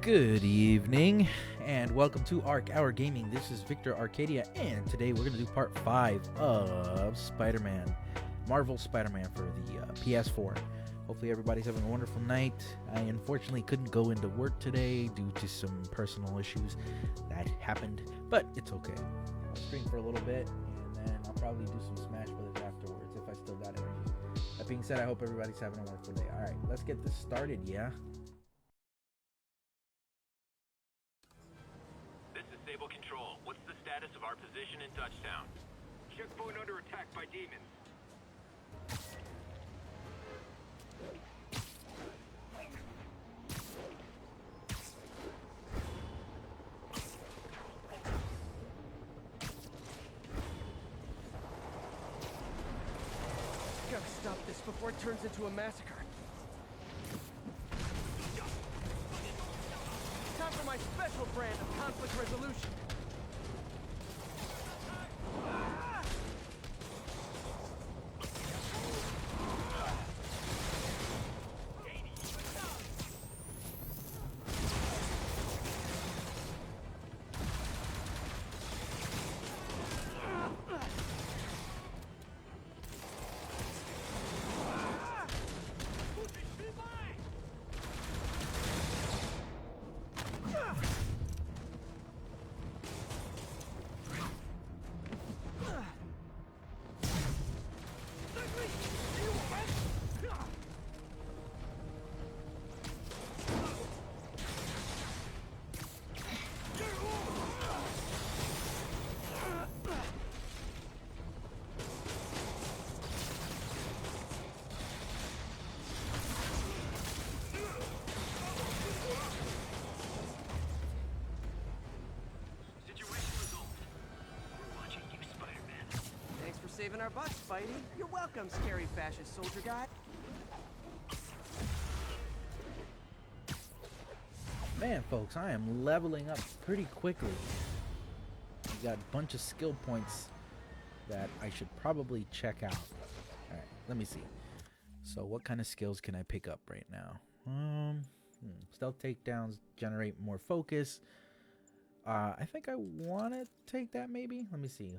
Good evening, and welcome to Arc Hour Gaming. This is Victor Arcadia, and today we're going to do part 5 of Spider-Man, Marvel Spider-Man for the PS4. Hopefully everybody's having a wonderful night. I unfortunately couldn't go into work today due to some personal issues that happened, but it's okay. I'll stream for a little bit, and then I'll probably do some Smash Brothers afterwards if I still got energy. That being said, I hope everybody's having a wonderful day. Alright, let's get this started, yeah? Stable Control, what's the status of our position in Touchdown? Checkpoint under attack by demons. Gotta stop this before it turns into a massacre. Time for my special brand of conflict resolution. Saving our butts, Spidey. You're welcome, scary fascist soldier guy. Man, folks, I am leveling up pretty quickly. We got a bunch of skill points that I should probably check out. Alright, let me see. So what kind of skills can I pick up right now? Stealth takedowns generate more focus. I think I want to take that maybe. Let me see.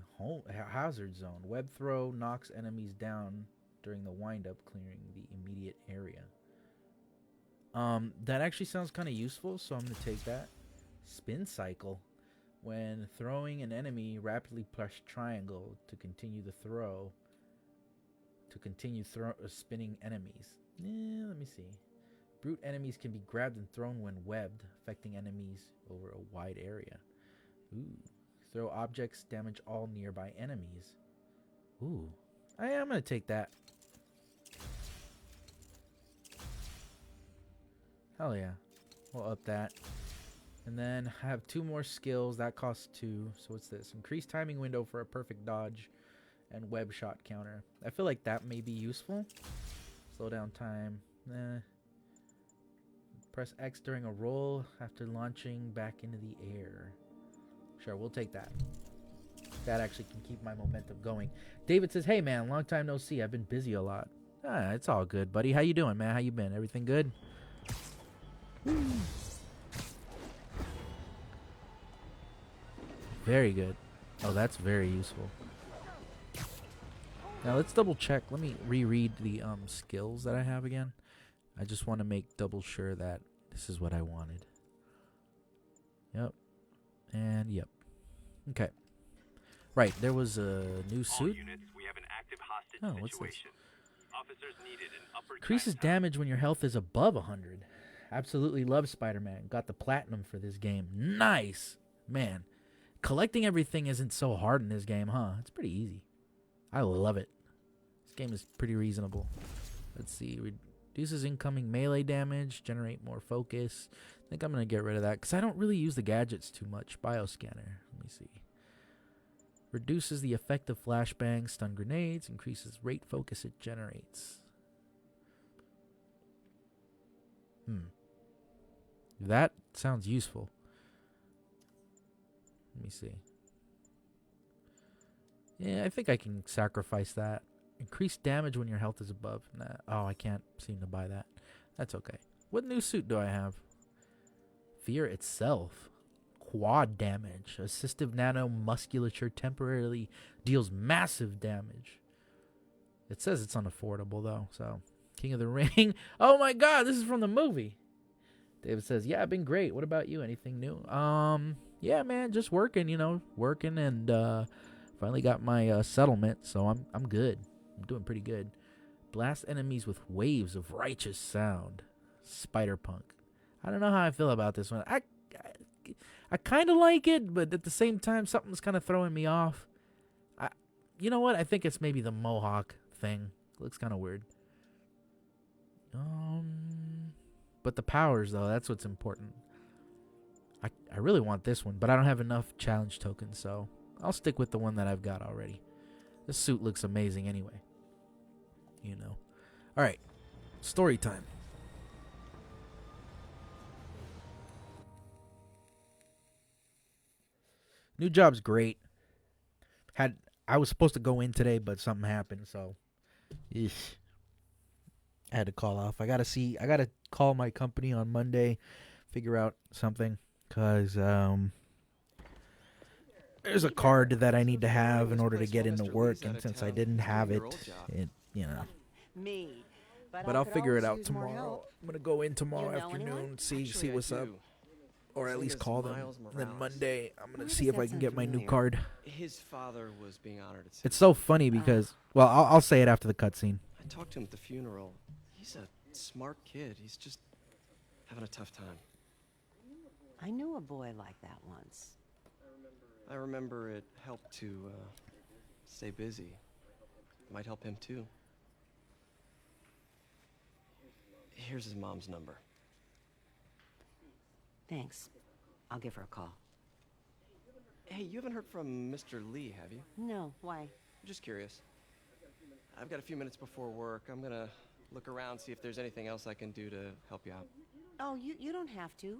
Hazard zone. Web throw knocks enemies down during the wind-up, clearing the immediate area. That actually sounds kind of useful, so I'm going to take that. Spin cycle. When throwing an enemy, rapidly press triangle to continue the throw. To continue spinning enemies. Let me see. Brute enemies can be grabbed and thrown when webbed, affecting enemies over a wide area. Ooh. Throw objects, damage all nearby enemies. Ooh. I am going to take that. Hell yeah. We'll up that. And then I have 2 more skills. That costs 2. So what's this? Increased timing window for a perfect dodge and web shot counter. I feel like that may be useful. Slow down time. Press X during a roll after launching back into the air. Sure, we'll take that. That actually can keep my momentum going. David says, hey man, long time no see. I've been busy a lot. It's all good, buddy. How you doing, man? How you been? Everything good? Woo. Very good. Oh, that's very useful. Now let's double check. Let me reread the skills that I have again. I just want to make double sure that this is what I wanted. Yep. And yep. Okay. Right, there was a new suit. Units, we have an active hostage What's this? situation. Officers needed an upper Increases damage when your health is above 100. Absolutely love Spider-Man. Got the platinum for this game. Nice. Man, collecting everything isn't so hard in this game, huh? It's pretty easy. I love it. This game is pretty reasonable. Let's see. Reduces incoming melee damage, generate more focus. I think I'm going to get rid of that because I don't really use the gadgets too much. Bioscanner. Let me see. Reduces the effect of flashbangs, stun grenades, increases rate focus it generates. That sounds useful. Let me see. Yeah, I think I can sacrifice that. Increase damage when your health is above. Nah. Oh, I can't seem to buy that. That's okay. What new suit do I have? Fear itself. Quad damage. Assistive nanomusculature temporarily deals massive damage. It says it's unaffordable, though. So, King of the Ring. Oh, my God. This is from the movie. David says, yeah, I've been great. What about you? Anything new? Yeah, man. Just working, Working and finally got my settlement. So, I'm good. I'm doing pretty good. Blast enemies with waves of righteous sound. Spider-Punk. I don't know how I feel about this one. I kind of like it, but at the same time, something's kind of throwing me off. You know what? I think it's maybe the mohawk thing. Looks kind of weird. But the powers, though, that's what's important. I really want this one, but I don't have enough challenge tokens, so I'll stick with the one that I've got already. This suit looks amazing anyway. All right. Story time. New job's great. I was supposed to go in today, but something happened, so I had to call off. I gotta call my company on Monday, figure out something, cause there's a card that I need to have in order to get into work, and since I didn't have it, Me. But I'll figure it out tomorrow. I'm gonna go in tomorrow afternoon, see what's up. Or at least call them. And then Monday, I'm going to see if I can get my new card. His father was being honored at It's so funny because, well, I'll say it after the cutscene. I talked to him at the funeral. He's a smart kid. He's just having a tough time. I knew a boy like that once. I remember it helped to stay busy. It might help him too. Here's his mom's number. Thanks. I'll give her a call. Hey, you haven't heard from Mr. Lee, have you? No, why? I'm just curious. I've got a few minutes before work. I'm gonna look around, see if there's anything else I can do to help you out. Oh, you don't have to.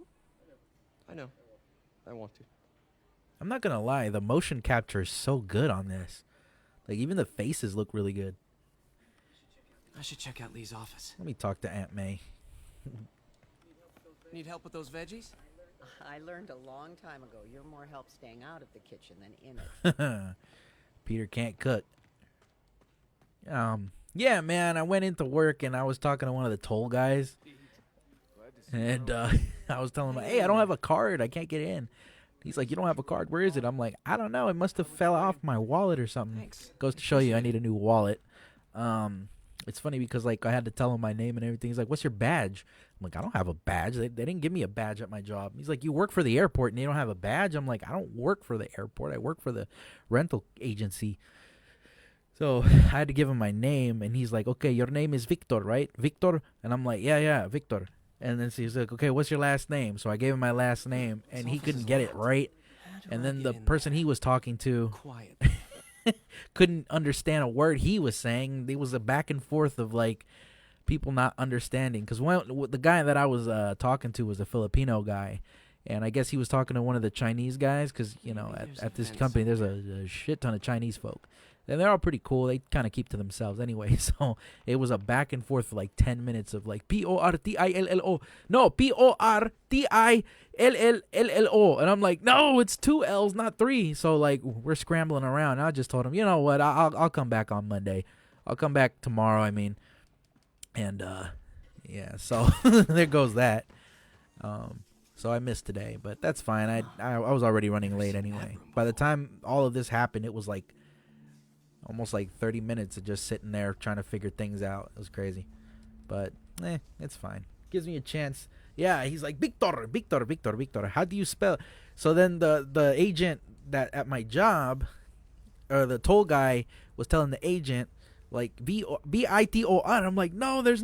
I know. I want to. I'm not going to lie. The motion capture is so good on this. Like, even the faces look really good. I should check out Lee's office. Let me talk to Aunt May. Need help with those veggies? I learned a long time ago you're more help staying out of the kitchen than in it. Peter can't cook. Yeah, man, I went into work and I was talking to one of the toll guys. And I was telling him, hey, I don't have a card. I can't get in. He's like, you don't have a card? Where is it? I'm like, I don't know. It must have fell off my wallet or something. Thanks. Goes to show you I need a new wallet. It's funny because, like, I had to tell him my name and everything. He's like, what's your badge? I'm like, I don't have a badge. They didn't give me a badge at my job. He's like, you work for the airport and you don't have a badge? I'm like, I don't work for the airport. I work for the rental agency. So I had to give him my name, and he's like, okay, your name is Victor, right? Victor? And I'm like, yeah, Victor. And then he's like, okay, what's your last name? So I gave him my last name, and he couldn't get it right. And then the person he was talking to Quiet. couldn't understand a word he was saying. There was a back and forth of, like, people not understanding. Because the guy that I was talking to was a Filipino guy. And I guess he was talking to one of the Chinese guys because, you know, at this company, there's a shit ton of Chinese folk. And they're all pretty cool. They kind of keep to themselves anyway. So it was a back and forth for like 10 minutes of like P-O-R-T-I-L-L-O. No, P-O-R-T-I-L-L-L-L-O. And I'm like, no, it's 2 L's, not 3. So like we're scrambling around. And I just told him, you know what? I'll come back on Monday. I'll come back tomorrow, I mean. And yeah, so there goes that. So I missed today, but that's fine. I was already running late anyway. By the time all of this happened, it was like almost like 30 minutes of just sitting there trying to figure things out. It was crazy. But, it's fine. Gives me a chance. Yeah, he's like, Victor. How do you spell? So then the agent that at my job, or the toll guy, was telling the agent, like, B-I-T-O-R. I'm like, no, there's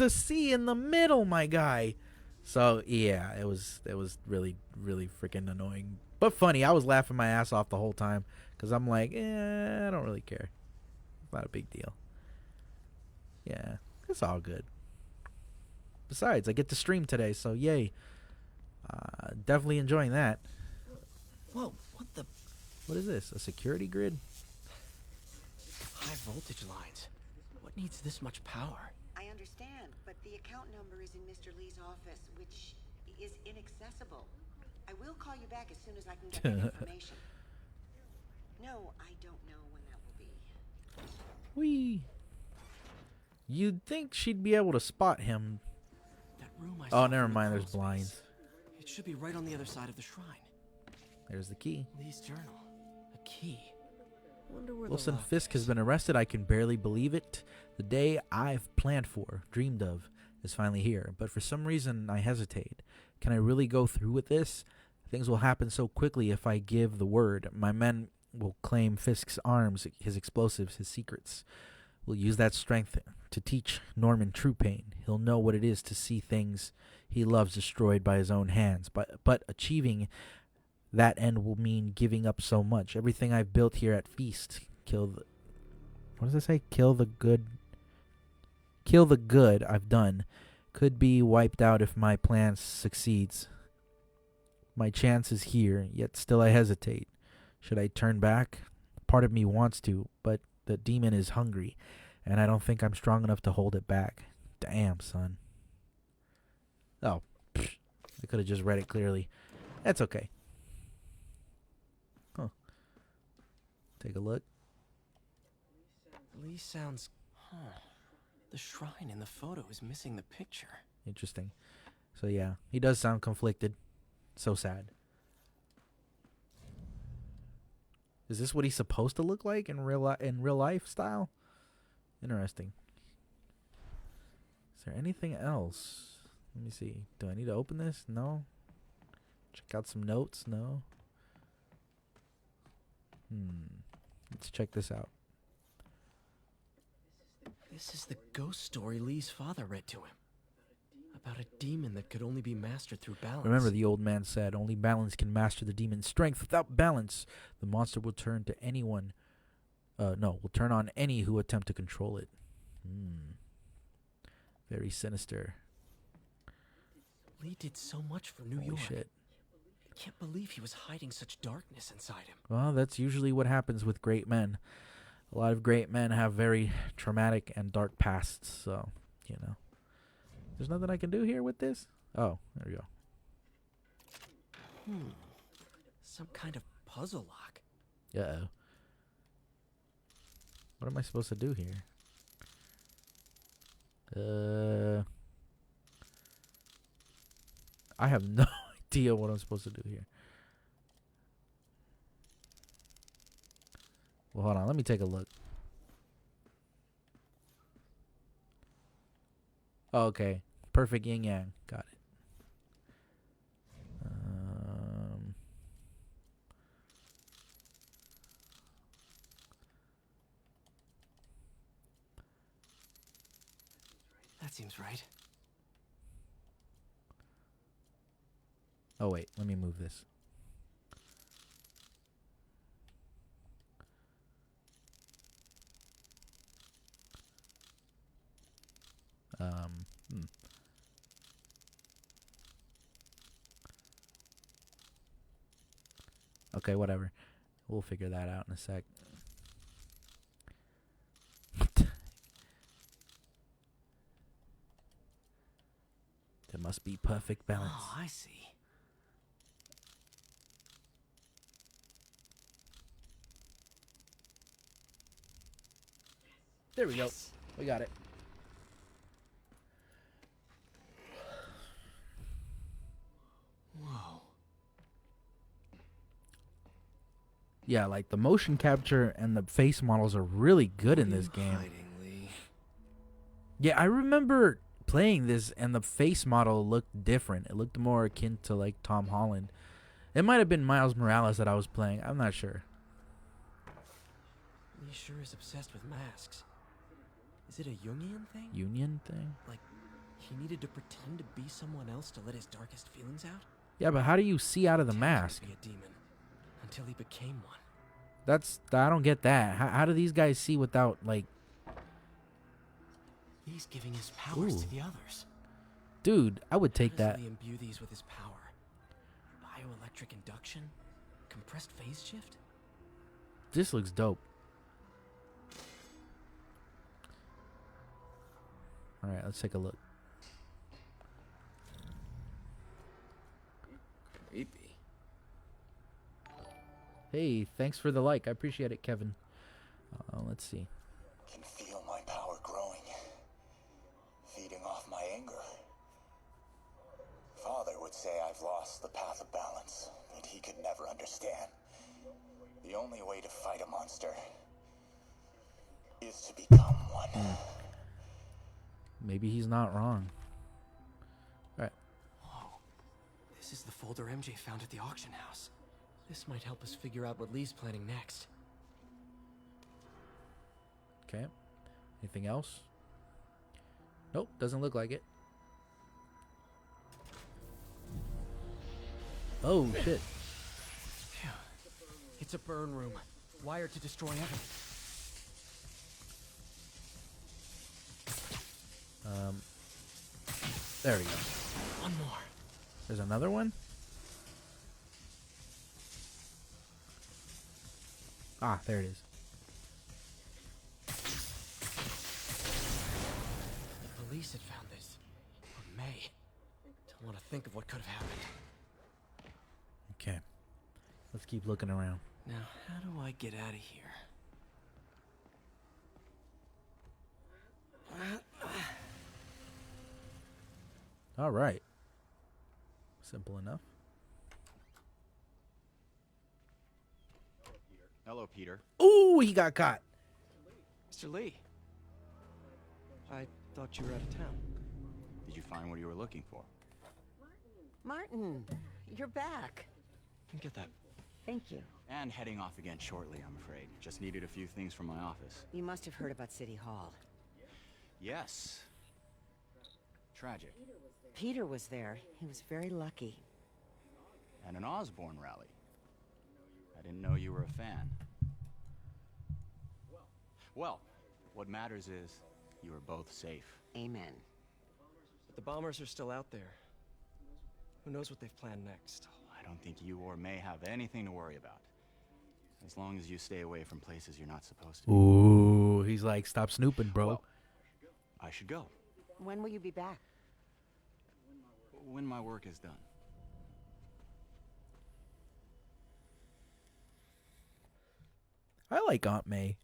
a C in the middle, my guy. So, yeah, it was really, really freaking annoying. But funny. I was laughing my ass off the whole time. Because I'm like, I don't really care. It's not a big deal. Yeah, it's all good. Besides, I get to stream today, so yay. Definitely enjoying that. Whoa, what the? What is this? A security grid? High voltage lines. What needs this much power? I understand, but the account number is in Mr. Lee's office, which is inaccessible. I will call you back as soon as I can get that information. No, I don't know when that will be. Whee! You'd think she'd be able to spot him. That room I Oh, saw never from the mind. There's crawl blinds. space. It should be right on the other side of the shrine. There's the key. Lee's journal. A key. Wonder where Wilson the lock Fisk has is. been arrested. I can barely believe it. The day I've planned for, dreamed of, is finally here. But for some reason, I hesitate. Can I really go through with this? Things will happen so quickly if I give the word. My men will claim Fisk's arms, his explosives, his secrets. We'll use that strength to teach Norman true pain. He'll know what it is to see things he loves destroyed by his own hands. But achieving that end will mean giving up so much. Everything I've built here at Feast. What does it say? Kill the good I've done could be wiped out if my plan succeeds. My chance is here, yet still I hesitate. Should I turn back? Part of me wants to, but the demon is hungry, and I don't think I'm strong enough to hold it back. Damn, son. Oh, I could have just read it clearly. That's okay. Huh. Take a look. Lee sounds... Huh. The shrine in the photo is missing the picture. Interesting. So yeah, he does sound conflicted. So sad. Is this what he's supposed to look like in real life style? Interesting. Is there anything else? Let me see. Do I need to open this? No. Check out some notes? No. Let's check this out. This is the ghost story Lee's father read to him. About a demon that could only be mastered through balance. Remember, the old man said, only balance can master the demon's strength. Without balance, the monster will turn to anyone. Will turn on any who attempt to control it. Very sinister. Lee did so much for New Holy York. shit. I can't believe he was hiding such darkness inside him. Well, that's usually what happens with great men. A lot of great men have very traumatic and dark pasts, so, you know. There's nothing I can do here with this? Oh, there we go. Some kind of puzzle lock. Uh-oh. What am I supposed to do here? I have no idea what I'm supposed to do here. Well, hold on. Let me take a look. Oh, okay. Perfect yin yang. Got it. That seems right. Oh, wait. Let me move this. Okay, whatever. We'll figure that out in a sec. There must be perfect balance. Oh, I see. There we go. We got it. Whoa. Yeah, like the motion capture and the face models are really good in What are this you game. hiding, Lee? Yeah, I remember playing this and the face model looked different. It looked more akin to like Tom Holland. It might have been Miles Morales that I was playing. I'm not sure. Lee sure is obsessed with masks. Is it a Jungian thing? Union thing? Like, he needed to pretend to be someone else to let his darkest feelings out? Yeah, but how do you see out of the Pretended mask? to be a demon until he became one. I don't get that. How do these guys see without like... He's giving his powers Ooh. to the others. Dude, I would take How that. does Lee imbue these with his power? Bioelectric induction? Compressed phase shift? This looks dope. Alright, let's take a look. Hey, thanks for the like. I appreciate it, Kevin. Let's see. Can feel my power growing, feeding off my anger. Father would say I've lost the path of balance, but he could never understand. The only way to fight a monster is to become one. Maybe he's not wrong. All right. Whoa. This is the folder MJ found at the auction house. This might help us figure out what Lee's planning next. Okay. Anything else? Nope, doesn't look like it. Oh, shit. Phew. It's a burn room, wired to destroy evidence. There we go. One more. There's another one? Ah, there it is. The police had found this. On May. Don't want to think of what could have happened. Okay. Let's keep looking around. Now, how do I get out of here? All right. Simple enough. Hello, Peter. Ooh, he got caught. Mr. Lee. I thought you were out of town. Did you find what you were looking for? Martin, you're back. Get that. Thank you. And heading off again shortly, I'm afraid. Just needed a few things from my office. You must have heard about City Hall. Yes. Tragic. Peter was there. He was very lucky. And an Osborne rally. I didn't know you were a fan. Well, what matters is you are both safe. Amen. But the bombers are still out there. Who knows what they've planned next? I don't think you or May have anything to worry about. As long as you stay away from places you're not supposed to. Ooh, he's like, stop snooping, bro. Well, I should go. When will you be back? When my work is done. I like Aunt May.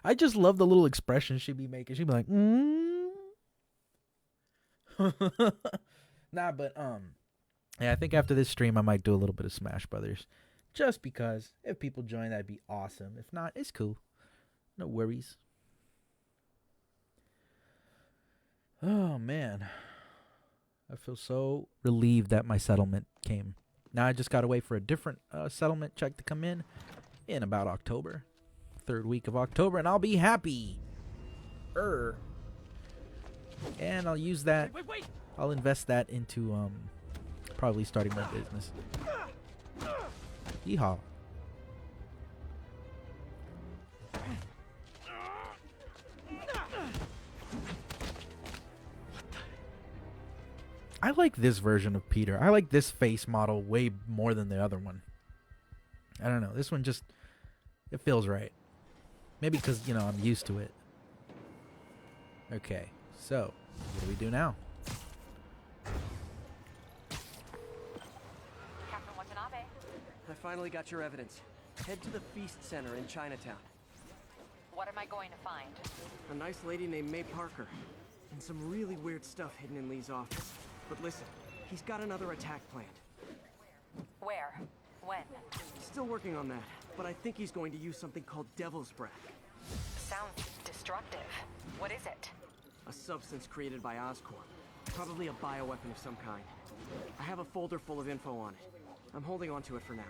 I just love the little expressions she'd be making. She'd be like, Nah, but yeah, I think after this stream I might do a little bit of Smash Brothers. Just because if people join, that'd be awesome. If not, it's cool. No worries. Oh man. I feel so relieved that my settlement came. Now I just gotta wait for a different settlement check to come in about October. 3rd week of October, and I'll be happy. And I'll use that. Wait. I'll invest that into probably starting my business. Yeehaw. I like this version of Peter. I like this face model way more than the other one. I don't know. This one just, it feels right. Maybe because, I'm used to it. Okay. So, what do we do now? Captain Watanabe. I finally got your evidence. Head to the Feast Center in Chinatown. What am I going to find? A nice lady named May Parker. And some really weird stuff hidden in Lee's office. But listen, he's got another attack planned. Where? When? Still working on that, but I think he's going to use something called Devil's Breath. Sounds destructive. What is it? A substance created by Oscorp. Probably a bioweapon of some kind. I have a folder full of info on it. I'm holding on to it for now.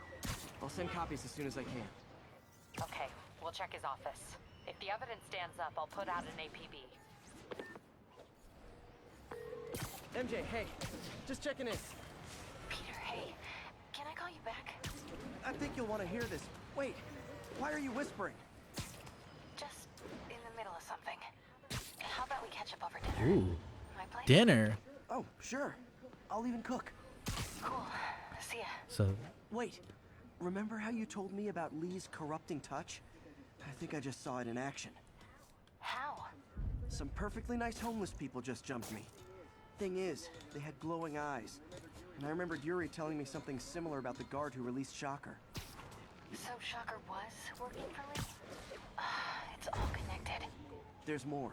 I'll send copies as soon as I can. Okay, we'll check his office. If the evidence stands up, I'll put out an APB. MJ, hey, just checking in. Peter, hey, can I call you back? I think you'll want to hear this. Wait, why are you whispering? Just in the middle of something. How about we catch up over dinner? Ooh. My place? Dinner? Oh, sure. I'll even cook. Cool. See ya. So, Wait, remember how you told me about Lee's corrupting touch? I think I just saw it in action. How? Some perfectly nice homeless people just jumped me. Thing is, they had glowing eyes. And I remembered Yuri telling me something similar about the guard who released Shocker. So Shocker was working for Lee? It's all connected. There's more,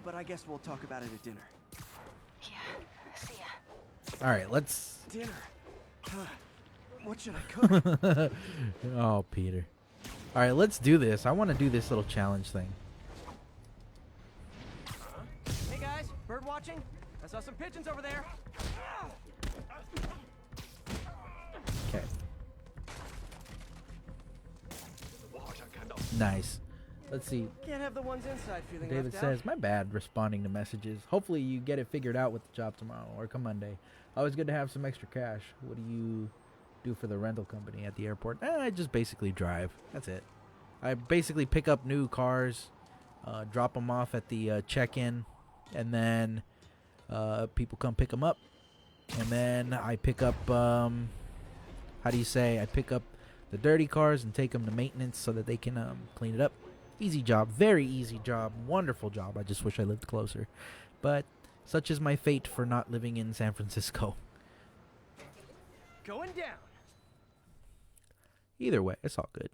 but I guess we'll talk about it at dinner. Yeah, see ya. All right, let's. Dinner? What should I cook? Oh, Peter. All right, let's do this. I want to do this little challenge thing. Hey guys, bird watching? I saw some pigeons over there. Okay. Nice. Let's see. Can't have the ones inside feeling David left out. says, my bad responding to messages. Hopefully you get it figured out with the job tomorrow or come Monday. Always good to have some extra cash. What do you do for the rental company at the airport? I just basically drive. That's it. I basically pick up new cars, drop them off at the check-in, and then people come pick them up. And then I pick up, how do you say, I pick up the dirty cars and take them to maintenance so that they can clean it up. Easy job, very easy job, wonderful job. I just wish I lived closer. But such is my fate for not living in San Francisco. Going down. Either way, it's all good.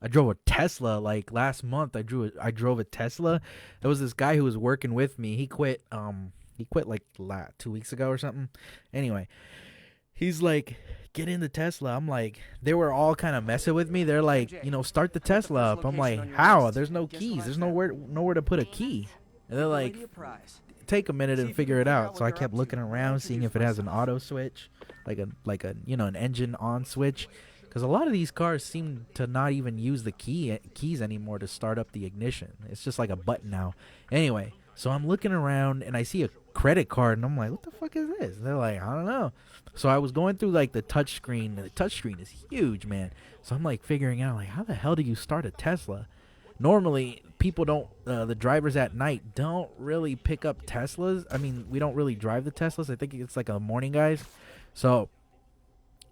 I drove a Tesla like last month. I drove a Tesla. There was this guy who was working with me. He quit like 2 weeks ago or something. Anyway, he's like, get in the Tesla. I'm like, they were all kind of messing with me. They're like, start the Tesla up. I'm like, how? There's no keys. There's nowhere to put a key. And they're like, take a minute and figure it out. So I kept looking around, seeing if it has an auto switch, like a an engine on switch. Because a lot of these cars seem to not even use the keys anymore to start up the ignition. It's just like a button now. Anyway, so I'm looking around and I see a credit card and I'm like, what the fuck is this? And they're like, I don't know. So I was going through like the touch screen. The touch screen is huge, man. So I'm like figuring out like, how the hell do you start a Tesla? Normally, people don't, the drivers at night don't really pick up Teslas. I mean, we don't really drive the Teslas. I think it's like a morning guys. So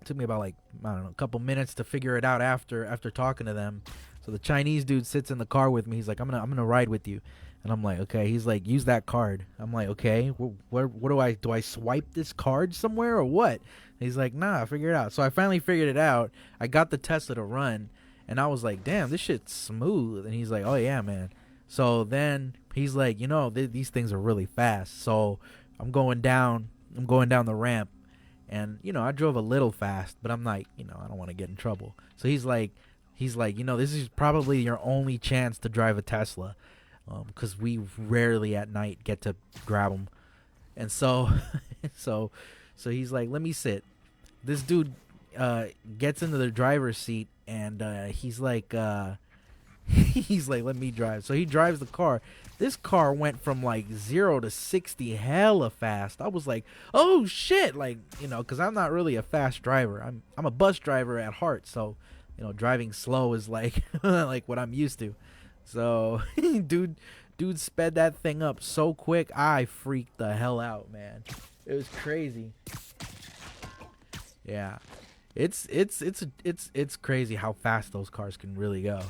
it took me about like, I don't know, a couple minutes to figure it out after talking to them. So the Chinese dude sits in the car with me. He's like, I'm gonna ride with you. And I'm like, okay. He's like, use that card. I'm like, okay. What do I swipe this card somewhere or what? And he's like, nah, figure it out. So I finally figured it out. I got the Tesla to run. And I was like, damn, this shit's smooth. And he's like, oh, yeah, man. So then he's like, these things are really fast. So I'm going down the ramp. And, I drove a little fast. But I'm like, I don't want to get in trouble. So he's like, this is probably your only chance to drive a Tesla. Because we rarely at night get to grab them. And so he's like, let me sit. This dude gets into the driver's seat. And he's like, let me drive. So he drives the car. This car went from like 0 to 60 hella fast. I was like, oh shit, like, because I'm not really a fast driver. I'm a bus driver at heart. So, driving slow is like like what I'm used to. So, dude sped that thing up so quick. I freaked the hell out, man. It was crazy. Yeah. It's crazy how fast those cars can really go.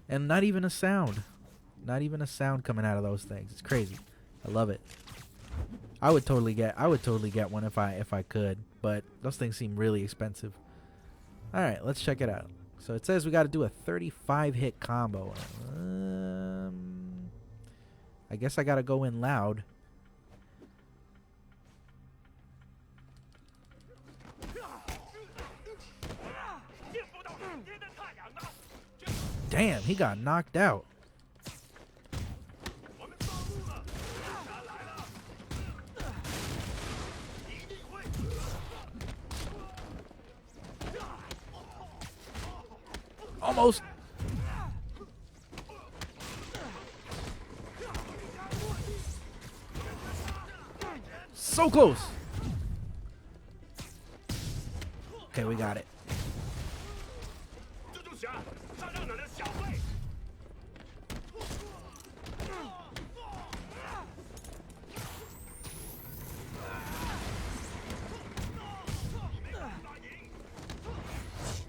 And not even a sound coming out of those things. It's crazy. I love it. I would totally get one if I could, but those things seem really expensive. All right, let's check it out. So it says we got to do a 35 hit combo. I guess I got to go in loud. Damn, he got knocked out. Almost. So close. Okay, we got it.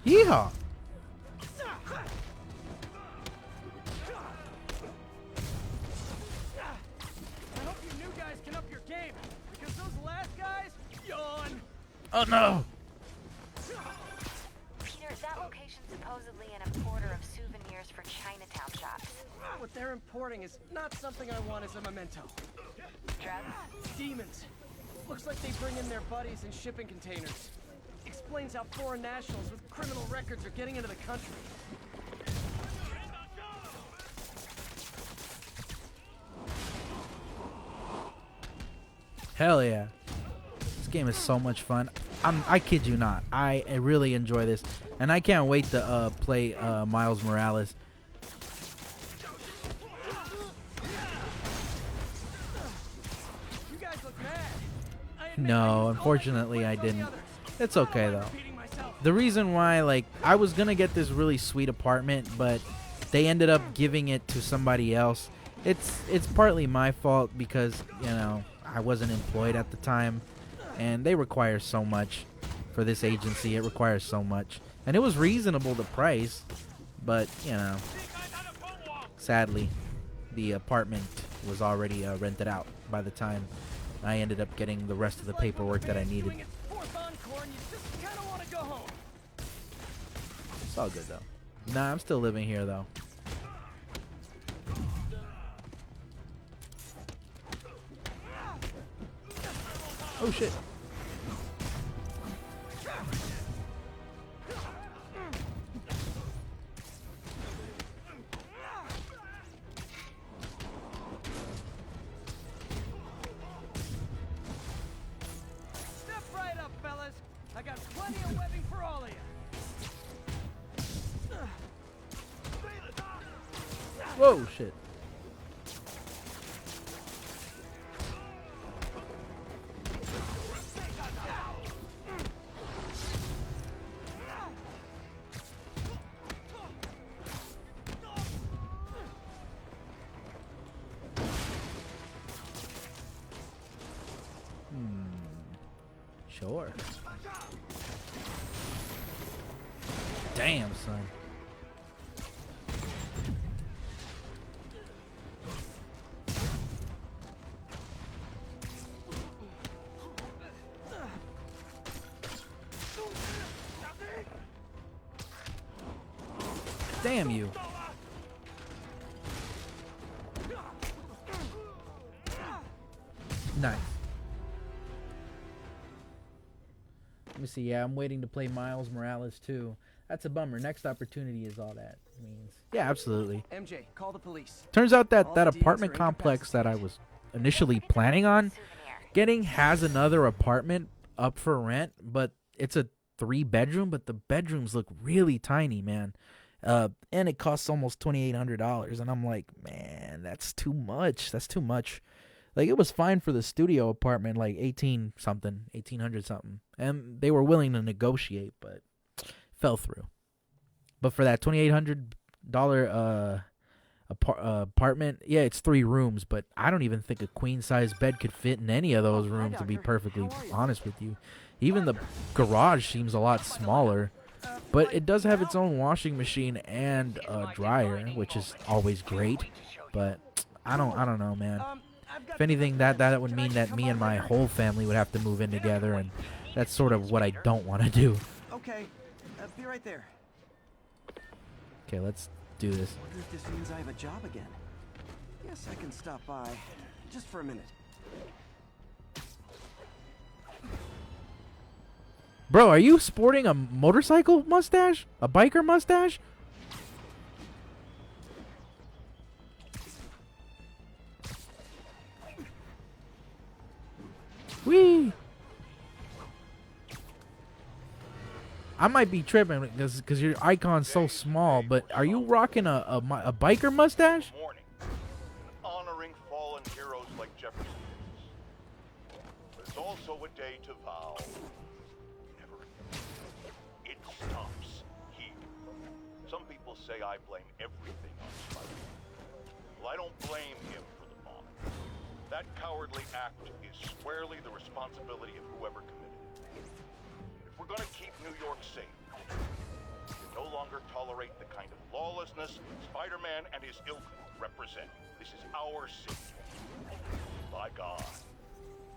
Yeehaw! I hope you new guys can up your game, because those last guys, yawn. Oh no! they're importing is not something I want as a memento. Demons. Looks like they bring in their buddies in shipping containers. Explains how foreign nationals with criminal records are getting into the country. Hell yeah. This game is so much fun. I kid you not. I really enjoy this. And I can't wait to play Miles Morales. You guys look mad. No, unfortunately I didn't. It's okay though. The reason why, like, I was gonna get this really sweet apartment, but they ended up giving it to somebody else. It's partly my fault because, you know, I wasn't employed at the time, and they require so much for this agency. It requires so much, and it was reasonable the price, but you know, sadly, the apartment was already rented out by the time I ended up getting the rest of the paperwork that I needed. It's all good though. Nah, I'm still living here though. Oh shit. Step right up, fellas. I got plenty of webbing for all of you. Whoa, shit. Sure. Damn, son. Damn you. Nice. Let me see. Yeah, I'm waiting to play Miles Morales too. That's a bummer. Next opportunity is all that means. Yeah, absolutely. MJ, call the police. Turns out that All that the demons apartment are complex that I was initially planning on getting has another apartment up for rent, but it's a 3-bedroom, but the bedrooms look really tiny, man. And it costs almost $2,800, and I'm like, man, that's too much. That's too much. Like, it was fine for the studio apartment, like 1,800 something, and they were willing to negotiate, but fell through. But for that $2,800 apartment, yeah, it's 3 rooms, but I don't even think a queen size bed could fit in any of those rooms, to be perfectly honest with you. Even the garage seems a lot smaller, but it does have its own washing machine and dryer, which is always great. But I don't know, man. If anything, that would mean that me and my whole family would have to move in together, and that's sort of what I don't want to do. Okay, be right there. Okay, let's do this. Wonder if this means I have a job again. Guess I can stop by, just for a minute. Bro, are you sporting a motorcycle mustache? A biker mustache? Whee! I might be tripping because your icon's so small, but are you rocking a biker mustache? Morning, honoring fallen heroes like Jefferson is. But it's also a day to vow never again. It stops here. Some people say I blame everything on Spider-Man. Well, I don't blame him for the bombing. That cowardly act is squarely the responsibility of whoever committed it. If we're gonna keep New York safe, we can no longer tolerate the kind of lawlessness Spider-Man and his ilk represent. This is our city. By God,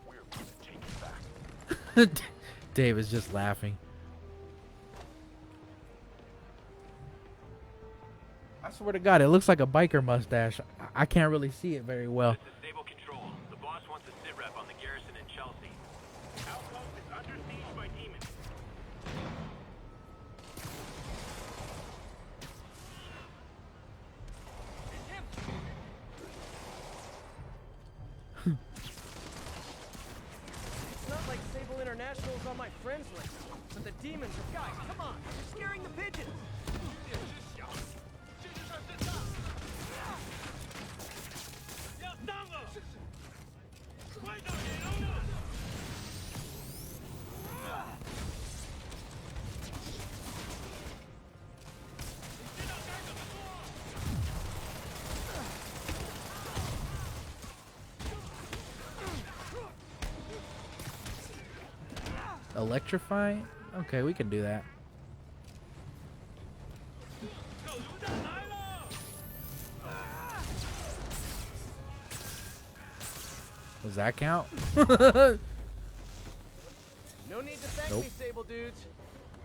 we're gonna take it back. Dave is just laughing. I I swear to God, it looks like a biker mustache. I can't really see it very well. This is Stable Control. The boss wants a sit rep on the garrison in Chelsea. Outpost is under siege by demons. It's not like Sable International is on my friends list. But the demons are guys, come on! You're scaring the pigeons! Electrify? Okay, we can do that. Does that count? No need to thank Nope. me, Sable dudes.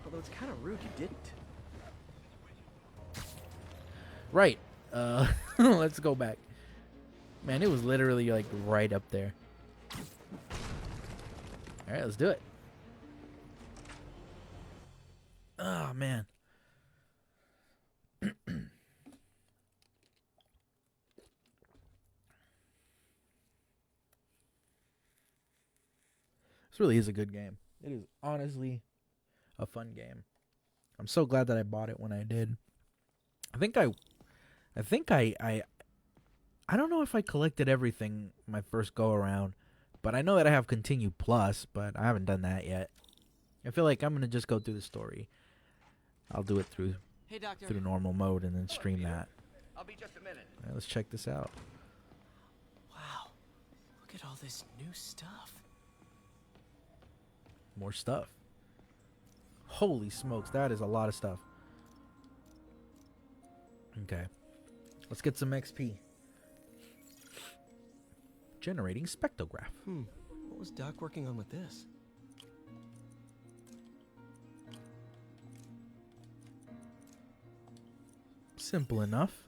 Although it's kind of rude you didn't. Right. Let's go back. Man, it was literally like right up there. All right, let's do it. Oh, man. This really is a good game. It is honestly a fun game. I'm so glad that I bought it when I did. I think I don't know if I collected everything my first go around, but I know that I have Continue Plus, but I haven't done that yet. I feel like I'm gonna just go through the story. I'll do it through Hey, Doctor. normal mode and then stream that. I'll be just a minute. All right, let's check this out. Wow. Look at all this new stuff. More stuff. Holy smokes, that is a lot of stuff. Okay. Let's get some XP. Generating spectrograph. What was Doc working on with this? Simple enough.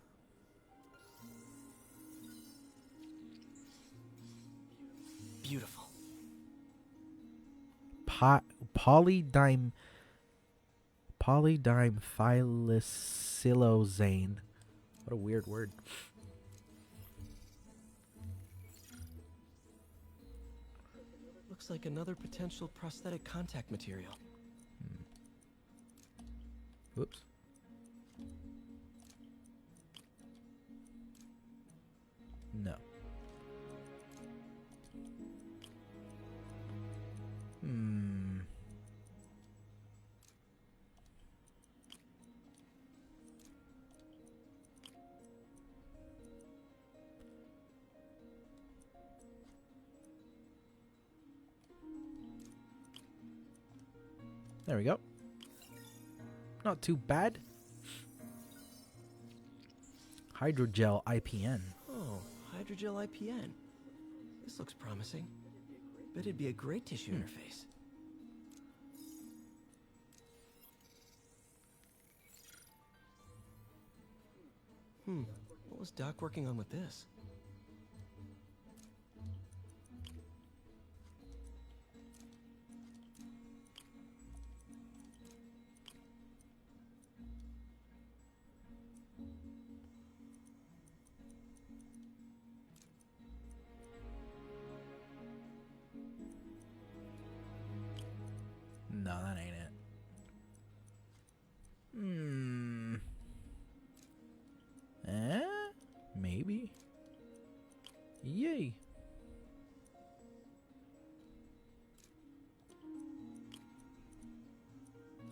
Beautiful. Polydime thiosilazane. What a weird word. Looks like another potential prosthetic contact material. Whoops. No. There we go. Not too bad. Hydrogel IPN. Oh, hydrogel IPN. This looks promising. Bet it'd be a great tissue interface. What was Doc working on with this? No, that ain't it. Maybe. Yay.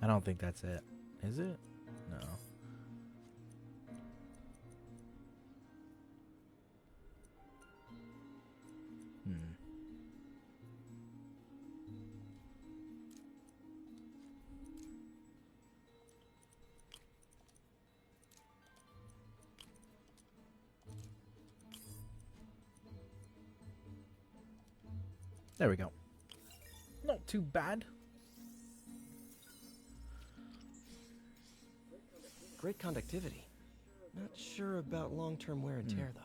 I don't think that's it. Is it? No. There we go. Not too bad. Great conductivity. Not sure about long-term wear and tear, though.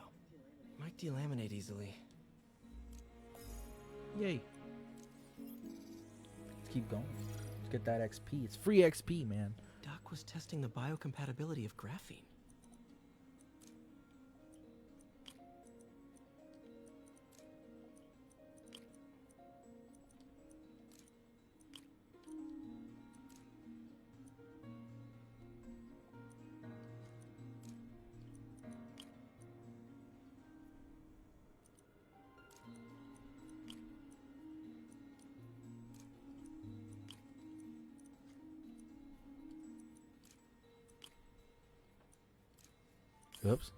Might delaminate easily. Yay. Let's keep going. Let's get that XP. It's free XP, man. Doc was testing the biocompatibility of graphene. Oops.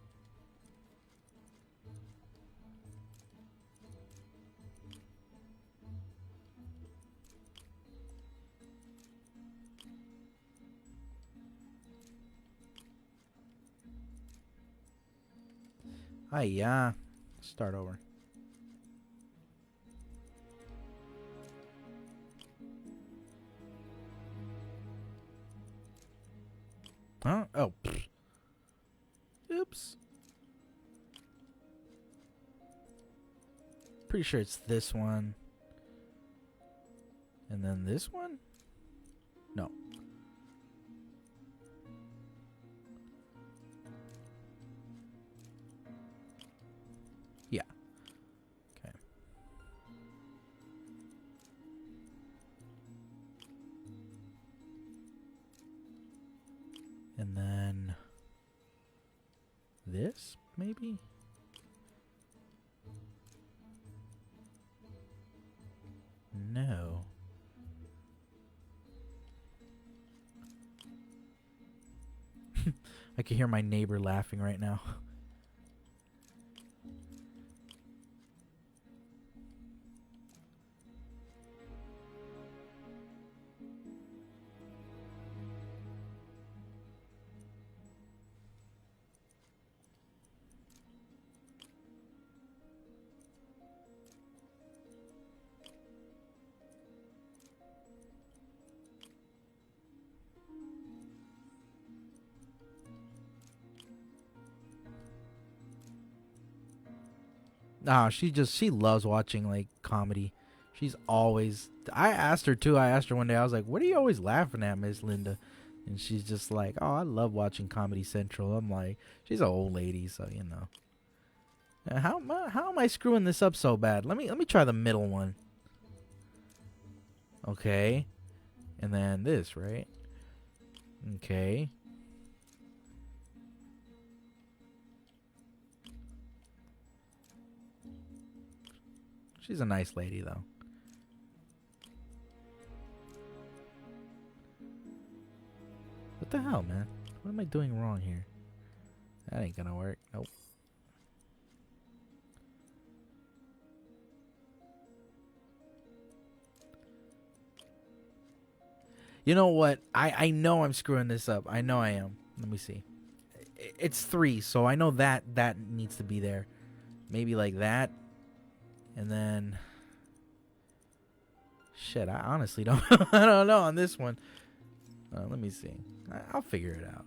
Yeah. Start over. Huh? Oh. Pfft. Oops. Pretty sure it's this one. And then this one? No. Yeah. Okay. And then this, maybe? No. I can hear my neighbor laughing right now. Nah, she loves watching like comedy. She's always, I asked her too. I asked her one day, I was like, what are you always laughing at, Miss Linda? And she's just like, oh, I love watching Comedy Central. I'm like, she's an old lady, so you know. How am I screwing this up so bad? Let me try the middle one. Okay. And then this, right? Okay. She's a nice lady, though. What the hell, man? What am I doing wrong here? That ain't gonna work. Nope. You know what? I know I'm screwing this up. I know I am. Let me see. It's 3, so I know that needs to be there. Maybe like that. And then, shit, I honestly don't, I don't know on this one. Let me see. I'll figure it out.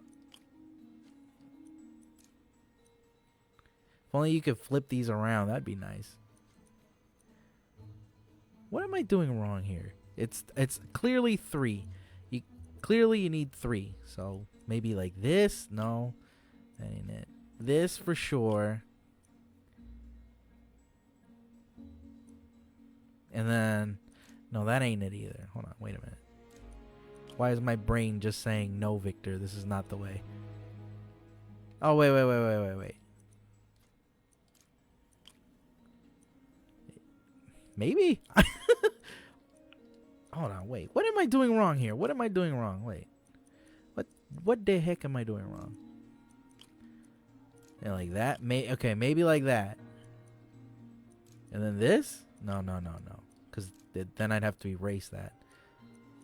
If only you could flip these around, that'd be nice. What am I doing wrong here? It's clearly 3. You need 3. So maybe like this. No, that ain't it. This for sure. And then, no, that ain't it either. Hold on, wait a minute. Why is my brain just saying, no, Victor, this is not the way? Oh, wait. Maybe? Hold on, wait. What am I doing wrong here? What am I doing wrong? Wait. What the heck am I doing wrong? Yeah, like that? Okay, maybe like that. And then this? No. Because then I'd have to erase that.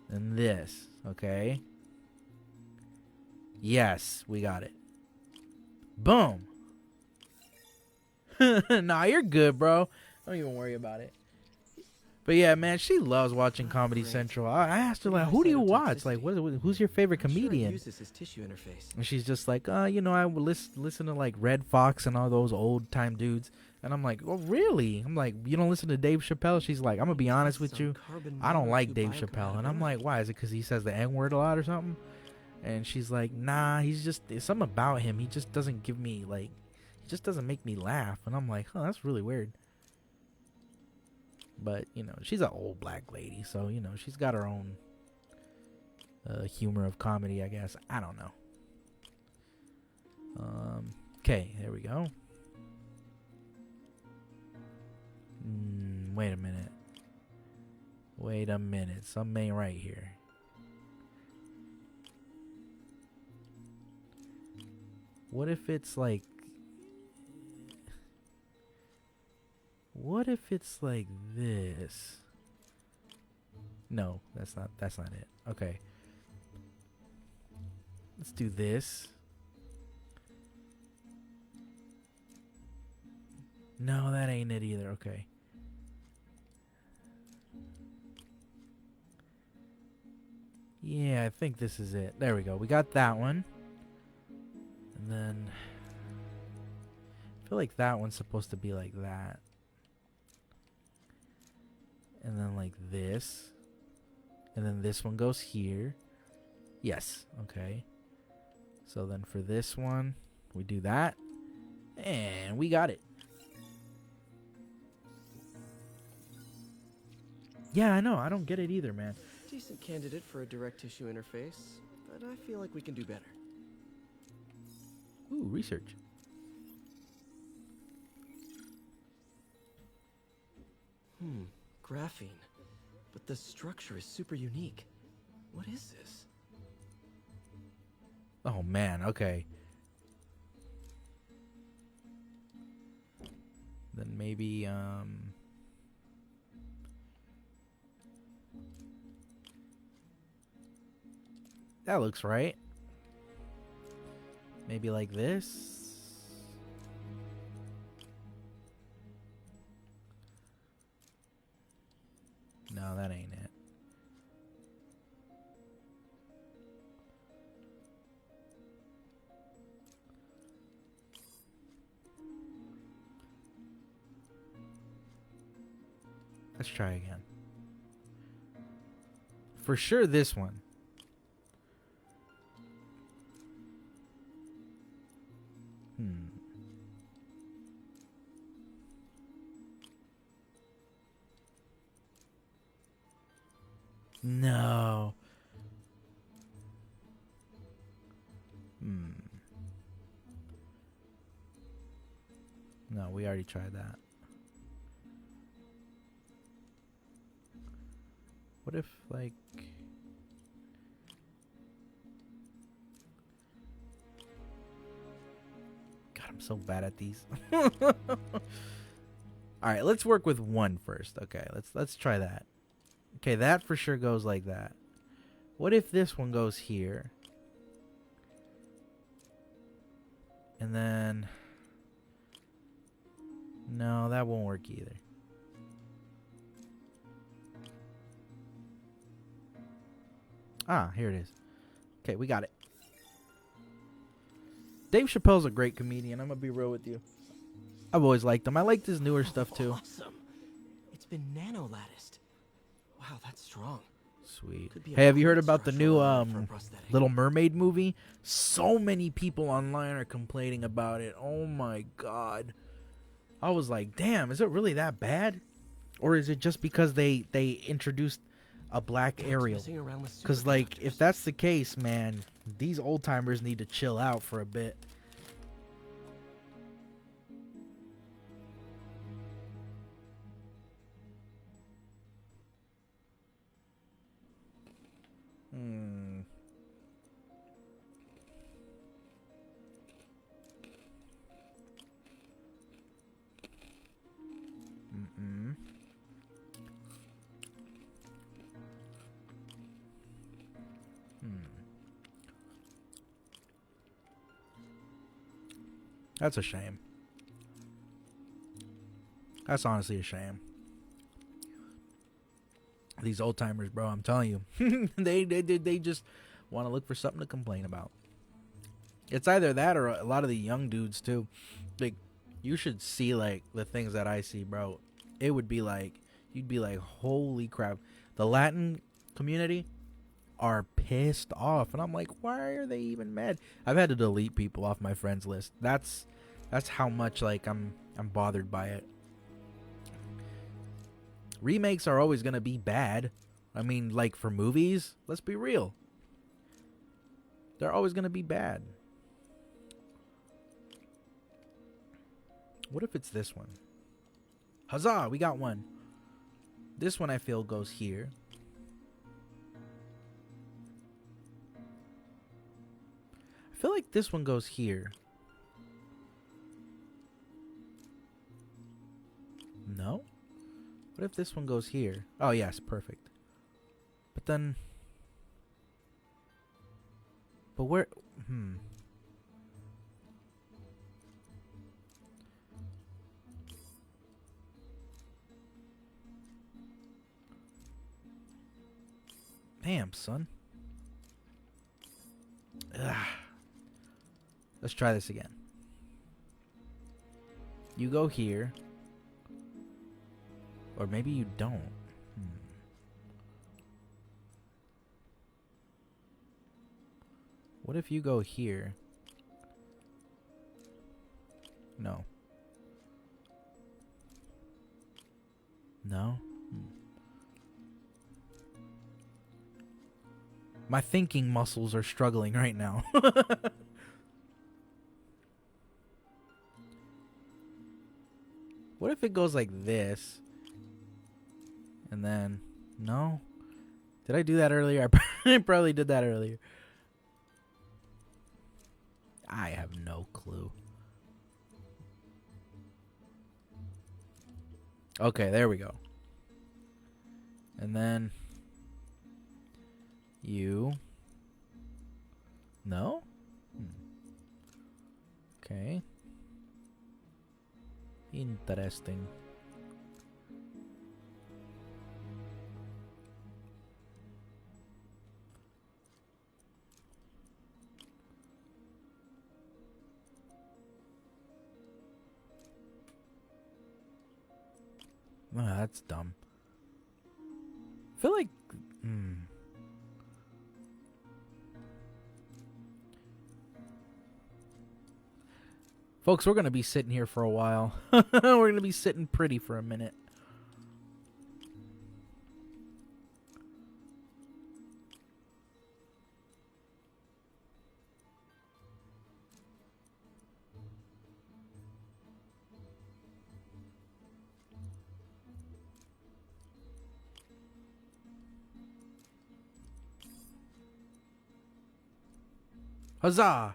And this. Okay. Yes, we got it. Boom. Nah, you're good, bro. Don't even worry about it. But yeah, man, she loves watching Comedy Great. Central. I asked her Pretty like, high "Who do you side of watch? Like, toxicity. who's your favorite I'm sure he comedian?" uses his tissue interface. And she's just like, you know, I would listen to like Red Fox and all those old time dudes. And I'm like, "Oh, really?" I'm like, "You don't listen to Dave Chappelle?" She's like, "I'm gonna be honest with you, I don't like Dave Chappelle." And I'm like, "Why? Is it because he says the N word a lot or something?" And she's like, "Nah, there's something about him. He just doesn't give me like, he just doesn't make me laugh." And I'm like, "Huh, that's really weird." But you know, she's an old black lady, so you know, she's got her own humor of comedy, I guess. I don't know. Okay, there we go. Wait a minute. Wait a minute. Something ain't right here. What if it's like... What if it's like this? No, that's not it. Okay. Let's do this. No, that ain't it either. Okay. Yeah, I think this is it. There we go. We got that one. And then I feel like that one's supposed to be like that. And then like this. And then this one goes here. Yes. Okay. So then for this one, we do that. And we got it. Yeah, I know. I don't get it either, man. Decent candidate for a direct tissue interface, but I feel like we can do better. Ooh, research. Graphene. But the structure is super unique. What is this? Oh, man. Okay. Then maybe, that looks right. Maybe like this. No, that ain't it. Let's try again. For sure this one. No. No, we already tried that. What if, like... God, I'm so bad at these. Alright, let's work with one first. Okay, let's try that. Okay, that for sure goes like that. What if this one goes here? And then... No, that won't work either. Ah, here it is. Okay, we got it. Dave Chappelle's a great comedian. I'm gonna be real with you. I've always liked him. I liked his newer stuff too. Awesome. It's been nano-latticed. Wow, that's strong. Sweet. Could be a Hey, have you heard great about the new structural element for a prosthetic. Little Mermaid movie? So many people online are complaining about it. Oh my god. I was like, damn, is it really that bad? Or is it just because they introduced a black Ariel? Messing around with Because, like, if that's the case, man, these old timers need to chill out for a bit. That's a shame. That's honestly a shame. These old timers, bro, I'm telling you, they just want to look for something to complain about. It's either that or a lot of the young dudes too. Like, you should see like the things that I see, bro. It would be like, you'd be like, holy crap. The Latin community are pissed off, and I'm like, why are they even mad? I've had to delete people off my friends list. That's how much like I'm bothered by it. Remakes are always gonna be bad. I mean, like for movies, let's be real. They're always gonna be bad. What if it's this one? Huzzah, we got one. This one I feel goes here. I feel like this one goes here. No? What if this one goes here? Oh, yes, perfect. But then... But where... Damn, son. Ugh. Let's try this again. You go here. Or maybe you don't. What if you go here? No. No? My thinking muscles are struggling right now. What if it goes like this? And then... No? Did I do that earlier? I probably did that earlier. I have no clue. Okay, there we go. And then... You. No? Okay. Interesting. Oh, that's dumb. I feel like... Folks, we're going to be sitting here for a while. We're going to be sitting pretty for a minute. Huzzah!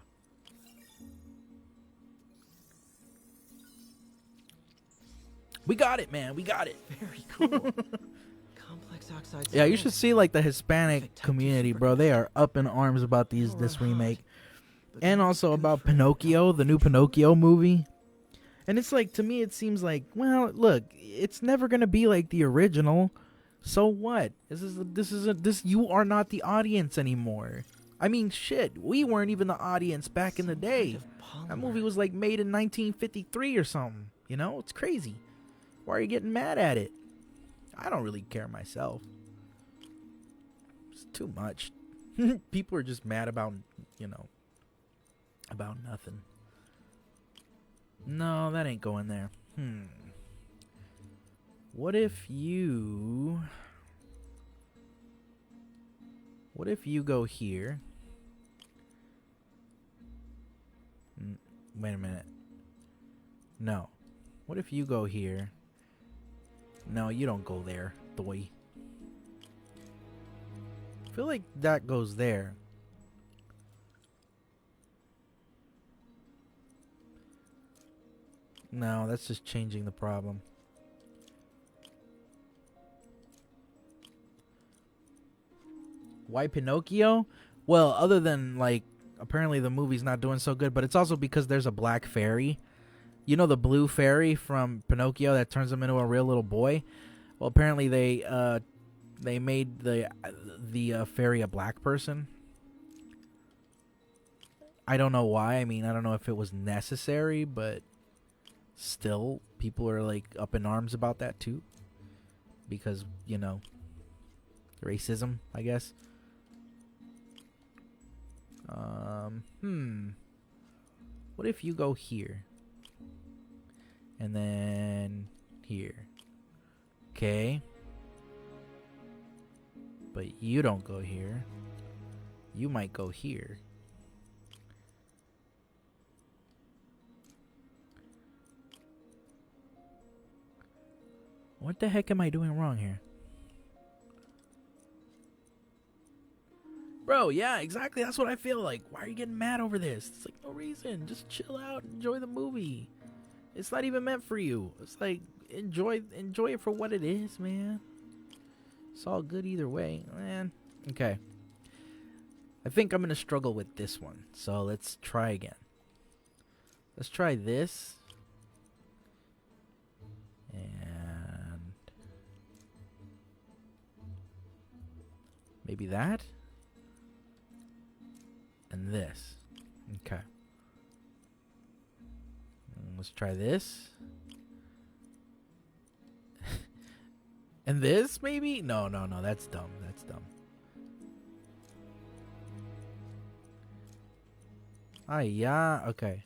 We got it, man. We got it. Very cool. Complex oxide. Yeah, you should see like the Hispanic community, bro. They are up in arms about this remake. And also about Pinocchio, the new Pinocchio movie. And it's like, to me, it seems like, well, look, it's never going to be like the original. So what? You are not the audience anymore. I mean, shit, we weren't even the audience back in the day. That movie was like made in 1953 or something. You know, it's crazy. Why are you getting mad at it? I don't really care myself. It's too much. People are just mad about, you know, about nothing. No, that ain't going there. What if you go here? Wait a minute. No. What if you go here? No, you don't go there, boy. I feel like that goes there. No, that's just changing the problem. Why Pinocchio? Well, other than, like, apparently the movie's not doing so good, but it's also because there's a black fairy. You know the blue fairy from Pinocchio that turns him into a real little boy? Well, apparently they they made the fairy a black person. I don't know why. I mean, I don't know if it was necessary, but still, people are like up in arms about that too, because you know, racism, I guess. What if you go here and then here? Okay. But you don't go here. You might go here. What the heck am I doing wrong here? Bro, yeah, exactly. That's what I feel like. Why are you getting mad over this? It's like no reason. Just chill out, enjoy the movie. It's not even meant for you. It's like enjoy it for what it is, man. It's all good either way, man. Okay. I think I'm gonna struggle with this one. So let's try again. Let's try this. And maybe that. And this. Okay. And let's try this. And this, maybe? No. That's dumb. That's dumb. Ah, yeah. Okay.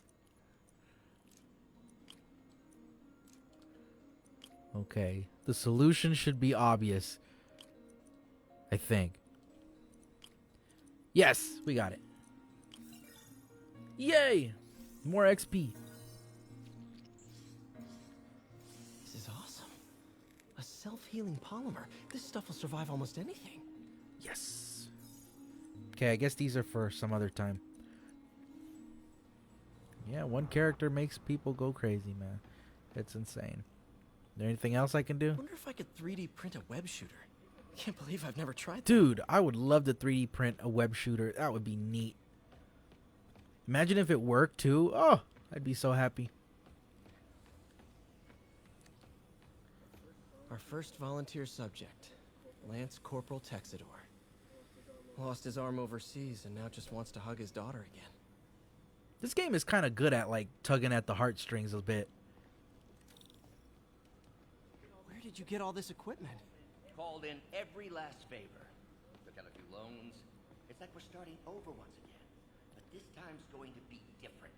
Okay. The solution should be obvious. I think. Yes, we got it. Yay! More XP. This is awesome. A self-healing polymer. This stuff will survive almost anything. Yes. Okay, I guess these are for some other time. Yeah, one character makes people go crazy, man. It's insane. Is there anything else I can do? I wonder if I could 3D print a web shooter. I can't believe I've never tried that. Dude, I would love to 3D print a web shooter. That would be neat. Imagine if it worked too. Oh, I'd be so happy. Our first volunteer subject, Lance Corporal Texidor. Lost his arm overseas and now just wants to hug his daughter again. This game is kind of good at like tugging at the heartstrings a bit. Where did you get all this equipment? Called in every last favor. Took out a few loans. It's like we're starting over once again. But this time's going to be different.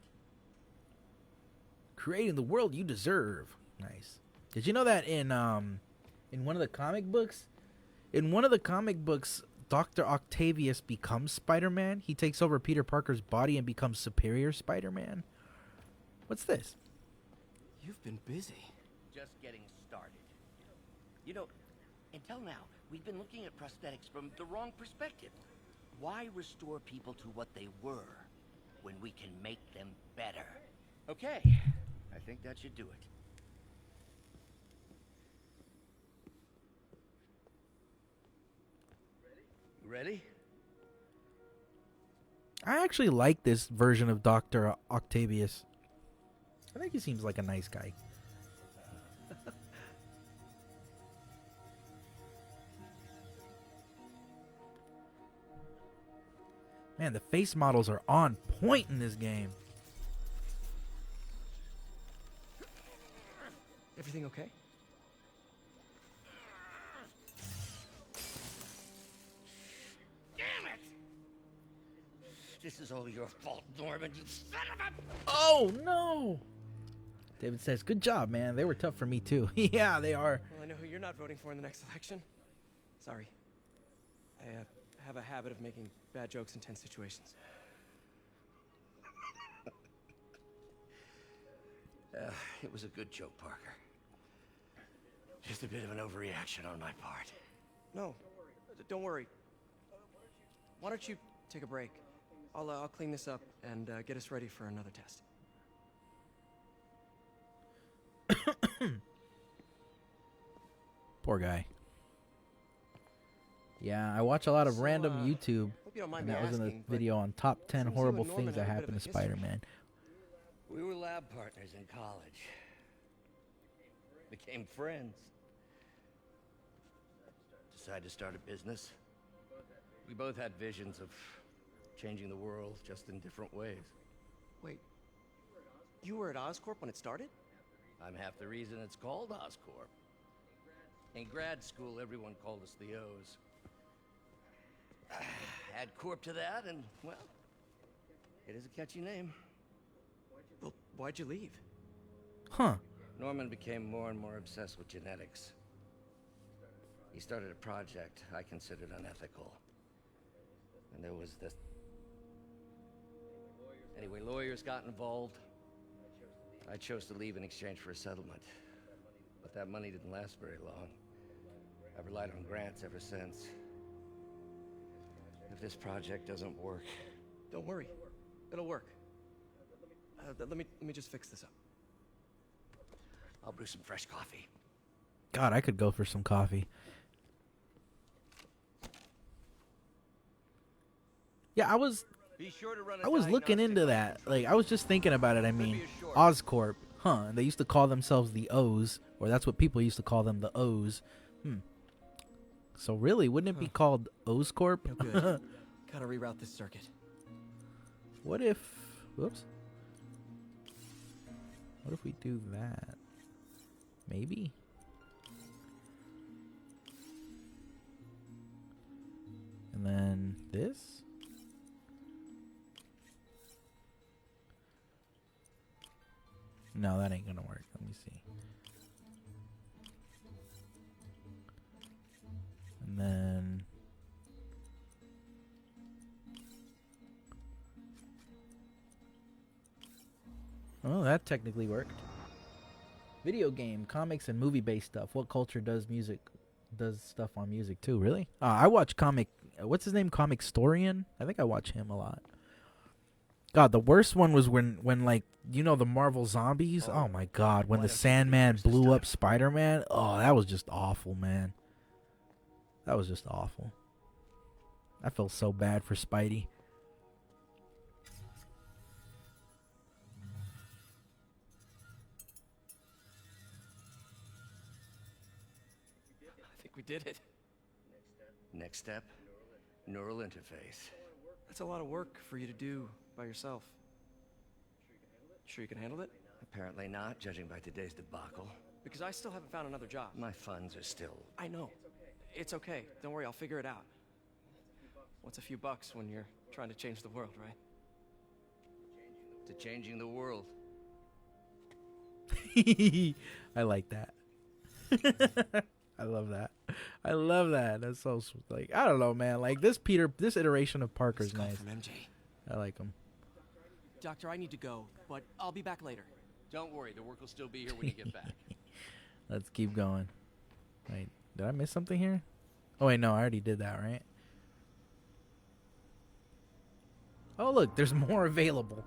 Creating the world you deserve. Nice. Did you know that in one of the comic books? In one of the comic books, Dr. Octavius becomes Spider-Man. He takes over Peter Parker's body and becomes Superior Spider-Man. What's this? You've been busy. Just getting started. You know, until now, we've been looking at prosthetics from the wrong perspective. Why restore people to what they were when we can make them better? Okay, I think that should do it. You ready? I actually like this version of Dr. Octavius. I think he seems like a nice guy. Man, the face models are on point in this game. Everything okay? Damn it! This is all your fault, Norman, you son of a... Oh, no! David says, good job, man. They were tough for me, too. Yeah, they are. Well, I know who you're not voting for in the next election. Sorry. I have a habit of making bad jokes in tense situations. It was a good joke, Parker. Just a bit of an overreaction on my part. No, don't worry. Why don't you take a break? I'll clean this up and get us ready for another test. Poor guy. Yeah, I watch a lot of random YouTube, Hope you don't mind and me that was in asking, a video on top 10 seems you horrible and Norman things that have a bit happened of to a history. Spider-Man. We were lab partners in college. Became friends. To decide to start a business. We both had visions of changing the world, just in different ways. Wait, you were at Oscorp when it started? I'm half the reason it's called Oscorp. In grad school, everyone called us the O's. Add Corp to that, and, well, it is a catchy name. Well, why'd you leave? Huh. Norman became more and more obsessed with genetics. He started a project I considered unethical. And there was this... Anyway, lawyers got involved. I chose to leave in exchange for a settlement. But that money didn't last very long. I've relied on grants ever since. If this project doesn't work... Don't worry. It'll work. Let me just fix this up. I'll brew some fresh coffee. God, I could go for some coffee. Yeah, I was Be sure to run a looking diagnostic into on that. control. Like, I was just thinking about it. I mean, be a short. Oscorp, huh? They used to call themselves the O's, or that's what people used to call them, the O's. So really, wouldn't it be called Oscorp? No good. Gotta reroute this circuit. What if... Whoops. What if we do that? Maybe? And then this? No, that ain't gonna work. Let me see. And then... Oh, that technically worked. Video game, comics, and movie-based stuff. What culture does stuff on music too? Really? I watch comic. What's his name? Comic Storian. I think I watch him a lot. God, the worst one was when like, you know, the Marvel zombies. Oh my God, when the Sandman blew up Spider-Man. Oh, that was just awful, man. That was just awful. I felt so bad for Spidey. I think we did it. Next step, neural interface. That's a lot of work for you to do by yourself. Sure you can handle it? Apparently not, judging by today's debacle. Because I still haven't found another job. My funds are still... I know. It's okay. Don't worry, I'll figure it out. What's a few bucks when you're trying to change the world, right? to changing the world. I like that. I love that. I love that. That's so like, I don't know, man. Like this iteration of Parker's Call nice. from MJ. I like him. Doctor, I need to go, but I'll be back later. Don't worry, the work will still be here when you get back. Let's keep going. Wait, did I miss something here? Oh wait, no, I already did that, right? Oh look, there's more available.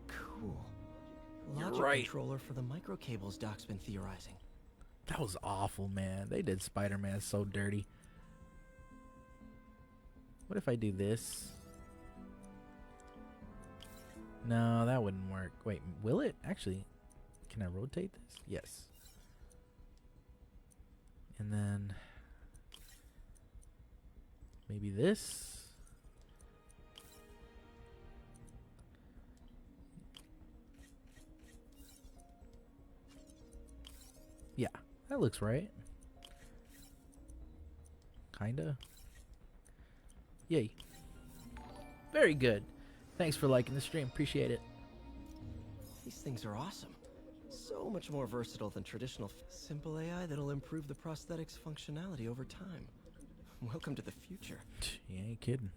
Cool. You're Logic right. controller for the microcables Doc's been theorizing. That was awful, man. They did Spider-Man so dirty. What if I do this? No, that wouldn't work. Wait, will it? Actually, can I rotate this? Yes. And then maybe this. Yeah, that looks right. Kinda. Yay. Very good. Thanks for liking the stream. Appreciate it. These things are awesome. So much more versatile than traditional simple AI that'll improve the prosthetics functionality over time. Welcome to the future. You ain't kidding.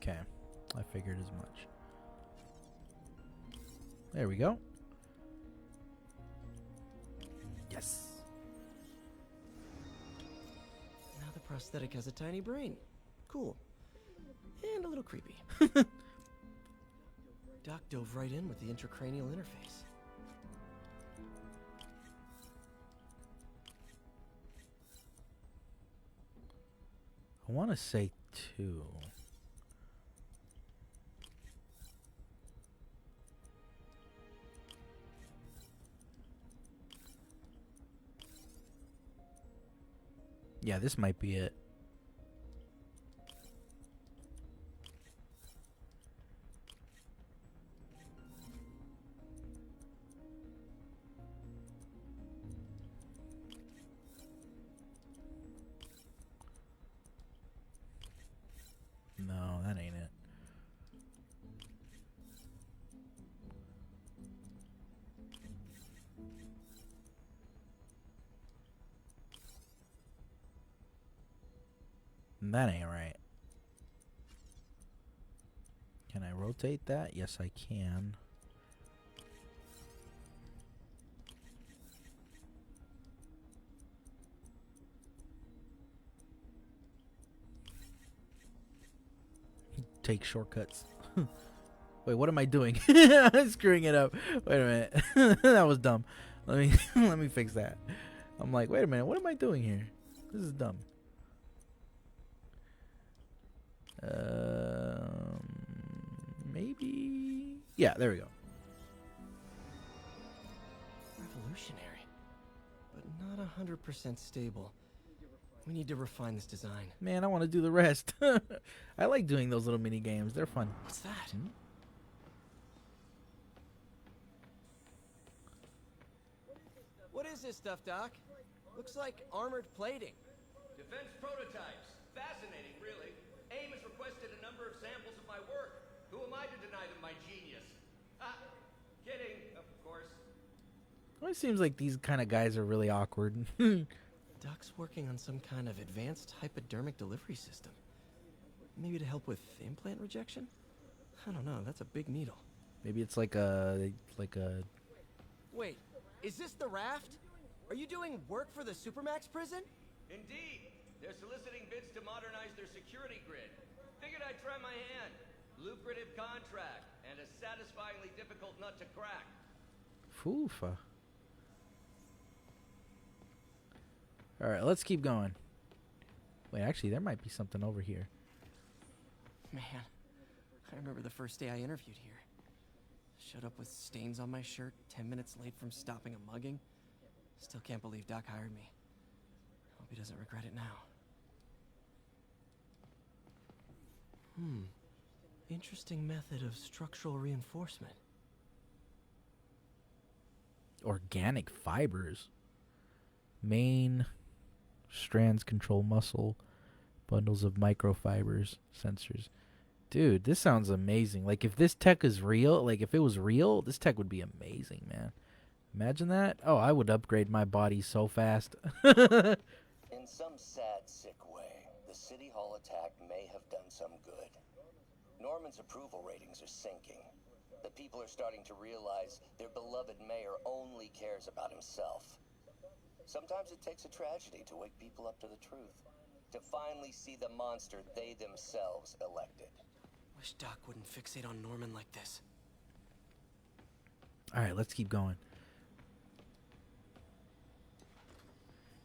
Okay, I figured as much. There we go. Yes. Now the prosthetic has a tiny brain. cool. And a little creepy. Doc dove right in with the intracranial interface. I want to say 2. Yeah, this might be it. No, that ain't it. That ain't right. Can I rotate that? Yes, I can. Take shortcuts. Wait, what am I doing? I'm screwing it up. Wait a minute. That was dumb. Let me let me fix that. I'm like, wait a minute. What am I doing here? This is dumb. Maybe. Yeah, there we go. Revolutionary, but not 100% stable. We need to refine this design. Man, I want to do the rest. I like doing those little mini games. They're fun. What's that? What is this stuff, Doc? Looks like armored plating. Defense prototypes. Fascinating, really. AIM has requested a number of samples of my work. Who am I to deny them my genius? Kidding, of course. Well, it seems like these kind of guys are really awkward. Doc's working on some kind of advanced hypodermic delivery system. Maybe to help with implant rejection? I don't know, that's a big needle. Maybe it's like a Wait, is this the raft? Are you doing work for the Supermax prison? Indeed. They're soliciting bids to modernize their security grid. Figured I'd try my hand. Lucrative contract, and a satisfyingly difficult nut to crack. Foofa. Alright, let's keep going. Wait, actually, there might be something over here. Man, I remember the first day I interviewed here. Showed up with stains on my shirt, 10 minutes late from stopping a mugging. Still can't believe Doc hired me. Hope he doesn't regret it now. Interesting method of structural reinforcement. Organic fibers. Main strands control muscle. Bundles of microfibers. Sensors. Dude, this sounds amazing. Like, if this tech is real, like, if it was real, this tech would be amazing, man. Imagine that. Oh, I would upgrade my body so fast. In some sad, sick way, the City Hall attack may have done some good. Norman's approval ratings are sinking. The people are starting to realize their beloved mayor only cares about himself. Sometimes it takes a tragedy to wake people up to the truth, to finally see the monster they themselves elected. Wish Doc wouldn't fixate on Norman like this. Alright, let's keep going.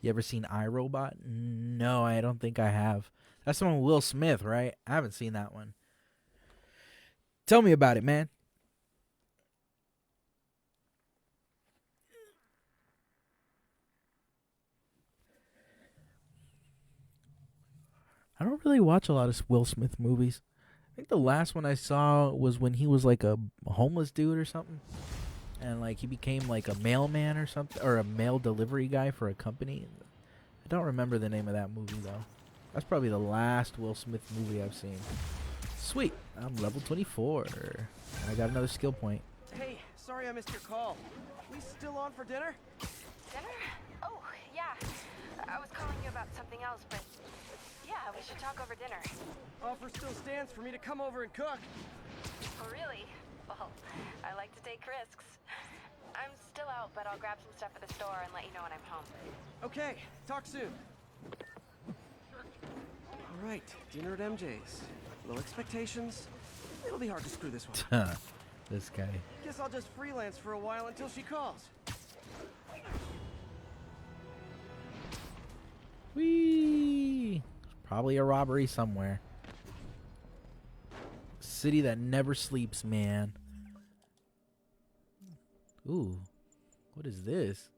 You ever seen iRobot? No, I don't think I have. That's the one with Will Smith, right? I haven't seen that one. Tell me about it, man. I don't really watch a lot of Will Smith movies. I think the last one I saw was when he was like a homeless dude or something. And like he became like a mailman or something, or a mail delivery guy for a company. I don't remember the name of that movie though. That's probably the last Will Smith movie I've seen. Sweet, I'm level 24. I got another skill point. Hey, sorry I missed your call. We still on for dinner? Dinner? Oh, yeah. I was calling you about something else, but yeah, we should talk over dinner. Offer still stands for me to come over and cook. Oh, really? Well, I like to take risks. I'm still out, but I'll grab some stuff at the store and let you know when I'm home. Okay, talk soon. All right, dinner at MJ's. Low expectations. It'll be hard to screw this one up. This guy. Guess I'll just freelance for a while until she calls. Whee! Probably a robbery somewhere. City that never sleeps, man. Ooh. What is this?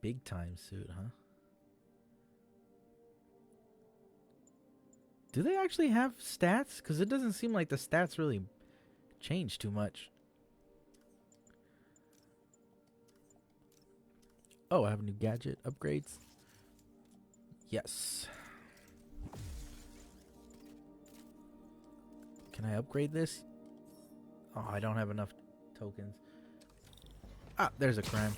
Big time suit, huh? Do they actually have stats? Because it doesn't seem like the stats really change too much. Oh, I have a new gadget upgrades. Yes. Can I upgrade this? Oh, I don't have enough tokens. Ah, there's a crime.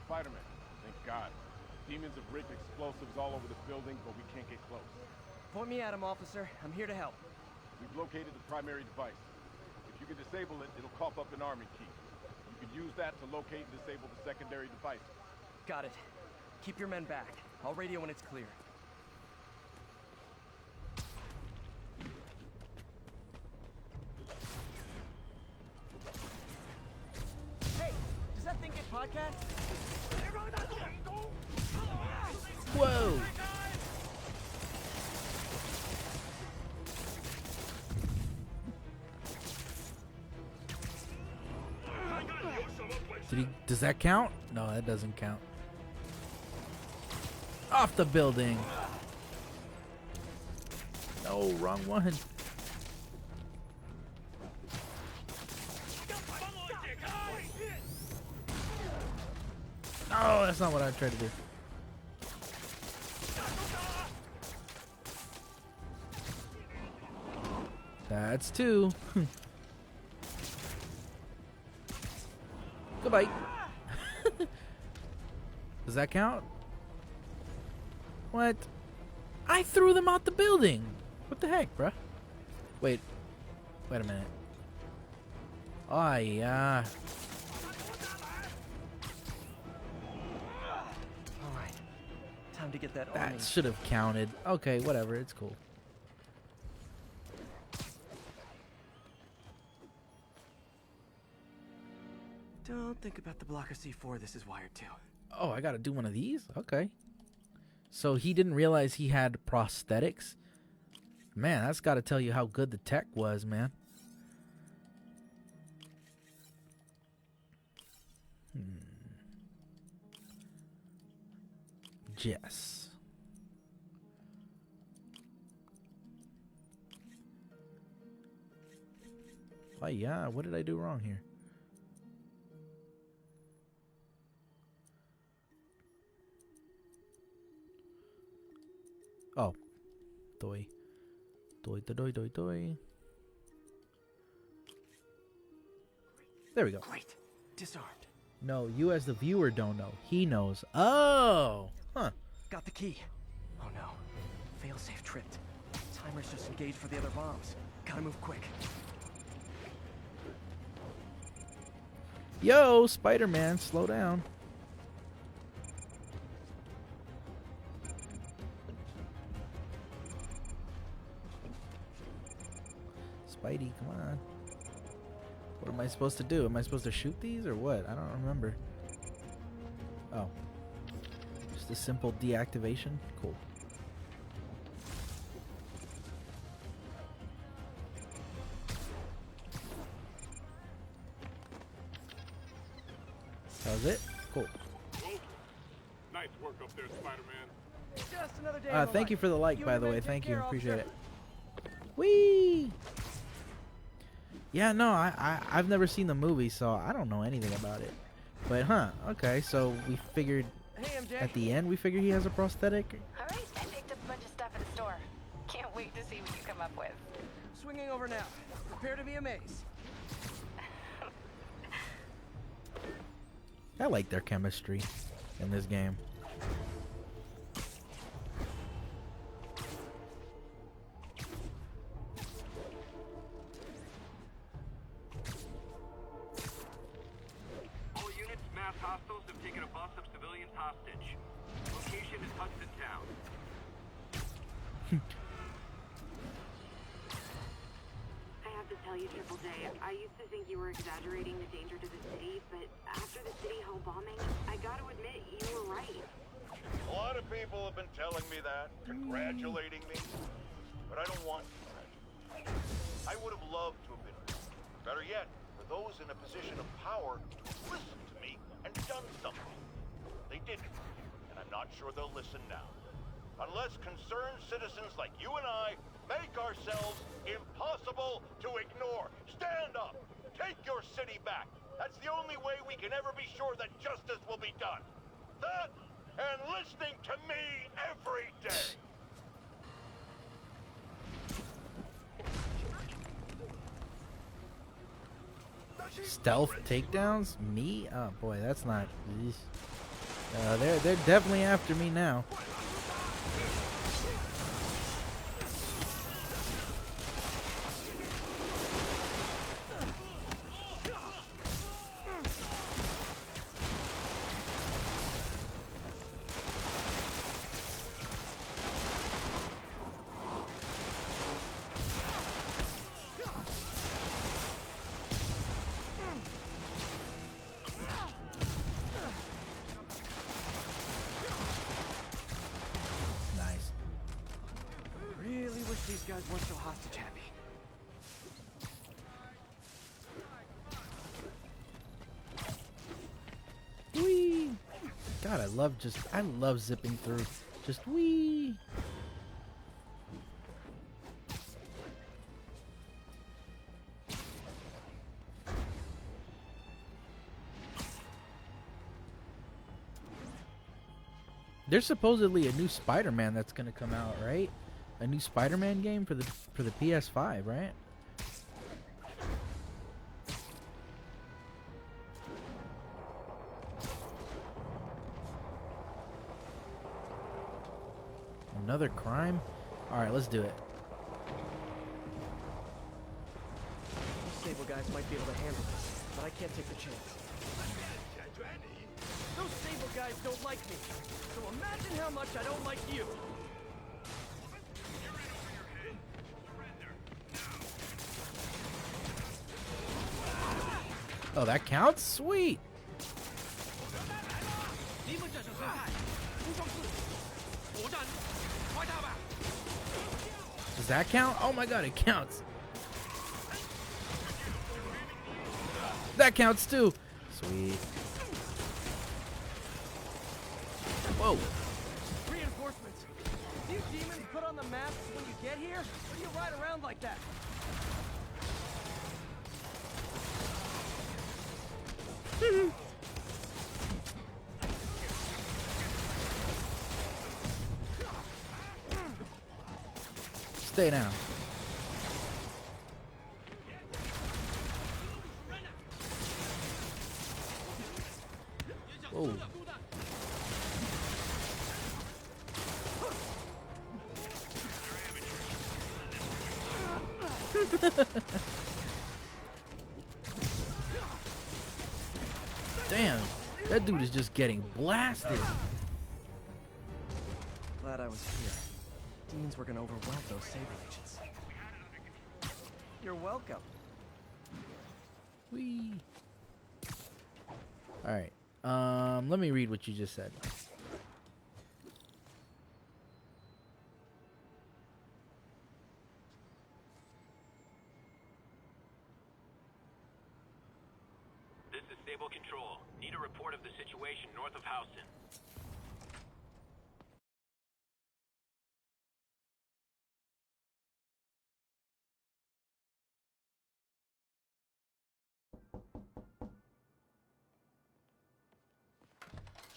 Spider-Man, thank God. Demons have rigged explosives all over the building, but we can't get close. Point me at him, officer. I'm here to help. We've located the primary device. If you can disable it, it'll cough up an army key. You can use that to locate and disable the secondary device. Got it. Keep your men back. I'll radio when it's clear. Hey, does that thing get podcast? Whoa! Does that count? No, that doesn't count. Off the building. No, wrong one. No, that's not what I tried to do. That's two. Goodbye. Does that count? What? I threw them out the building. What the heck, bruh? Wait a minute. Oh, yeah. Alright. Time to get that That army. should have counted. Okay, whatever. It's cool. Don't think about the block of C4 this is wired to. Oh, I gotta do one of these? Okay. So he didn't realize he had prosthetics? Man, that's gotta tell you how good the tech was, man. Jess. Oh yeah, what did I do wrong here? Oh. Toy. There we go. Great. Disarmed. No, you as the viewer don't know. He knows. Oh. Huh. Got the key. Oh no. Failsafe tripped. Timer's just engaged for the other bombs. Gotta move quick. Yo, Spider-Man, slow down. Spidey, come on. What am I supposed to do? Am I supposed to shoot these or what? I don't remember. Oh. Just a simple deactivation? Cool. That was it? Cool. Nice work up there, Spider-Man. Just another day in the Thank you life. for the like, by and the Ben way. take Thank you. care, Appreciate officer. it. Whee! Yeah, no, I've never seen the movie, so I don't know anything about it. But, okay, so we figured Hey, MJ. at the end, we figured he has a prosthetic. All right, I picked up a bunch of stuff at the store. Can't wait to see what you come up with. Swinging over now. Prepare to be amazed. I like their chemistry in this game. hostage. Location is Hudson Town. I have to tell you, Triple J, I used to think you were exaggerating the danger to the city, but after the City Hall bombing, I gotta admit, you were right. A lot of people have been telling me that, congratulating me, but I don't want to congratulate. I would have loved to have been wrong. Better yet, for those in a position of power to have listened to me and done something. They didn't, and I'm not sure they'll listen now. Unless concerned citizens like you and I make ourselves impossible to ignore. Stand up! Take your city back! That's the only way we can ever be sure that justice will be done. That and listening to me every day! Stealth takedowns? Me? Oh boy, that's not. They're definitely after me now. Really wish these guys weren't so hostage happy. Whee! God, I love zipping through. Just whee! There's supposedly a new Spider-Man that's gonna come out, right? A new Spider-Man game for the PS5, right? Another crime? Alright, let's do it. Those Sable guys might be able to handle this, but I can't take the chance. Those Sable guys don't like me, so imagine how much I don't like you. Oh, that counts? Sweet! Does that count? Oh my god, it counts! That counts too! Sweet. Whoa! Reinforcements! Do you demons put on the masks when you get here? Or do you ride around like that? Stay down. Whoa. Damn, that dude is just getting blasted. Glad I was here. Demons were gonna overwhelm those Sable agents. You're welcome. Whee. Alright. Let me read what you just said. This is Stable Control. Need a report of the situation north of Houston.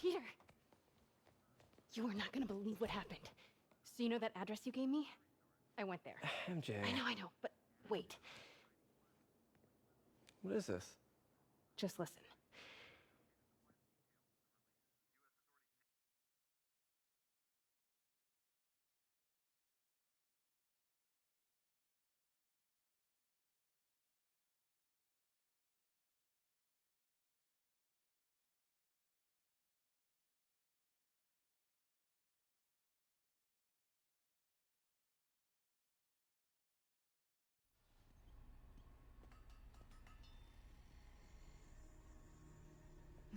Peter! You are not gonna believe what happened. So you know that address you gave me? I went there. MJ. I know, but wait. What is this? Just listen.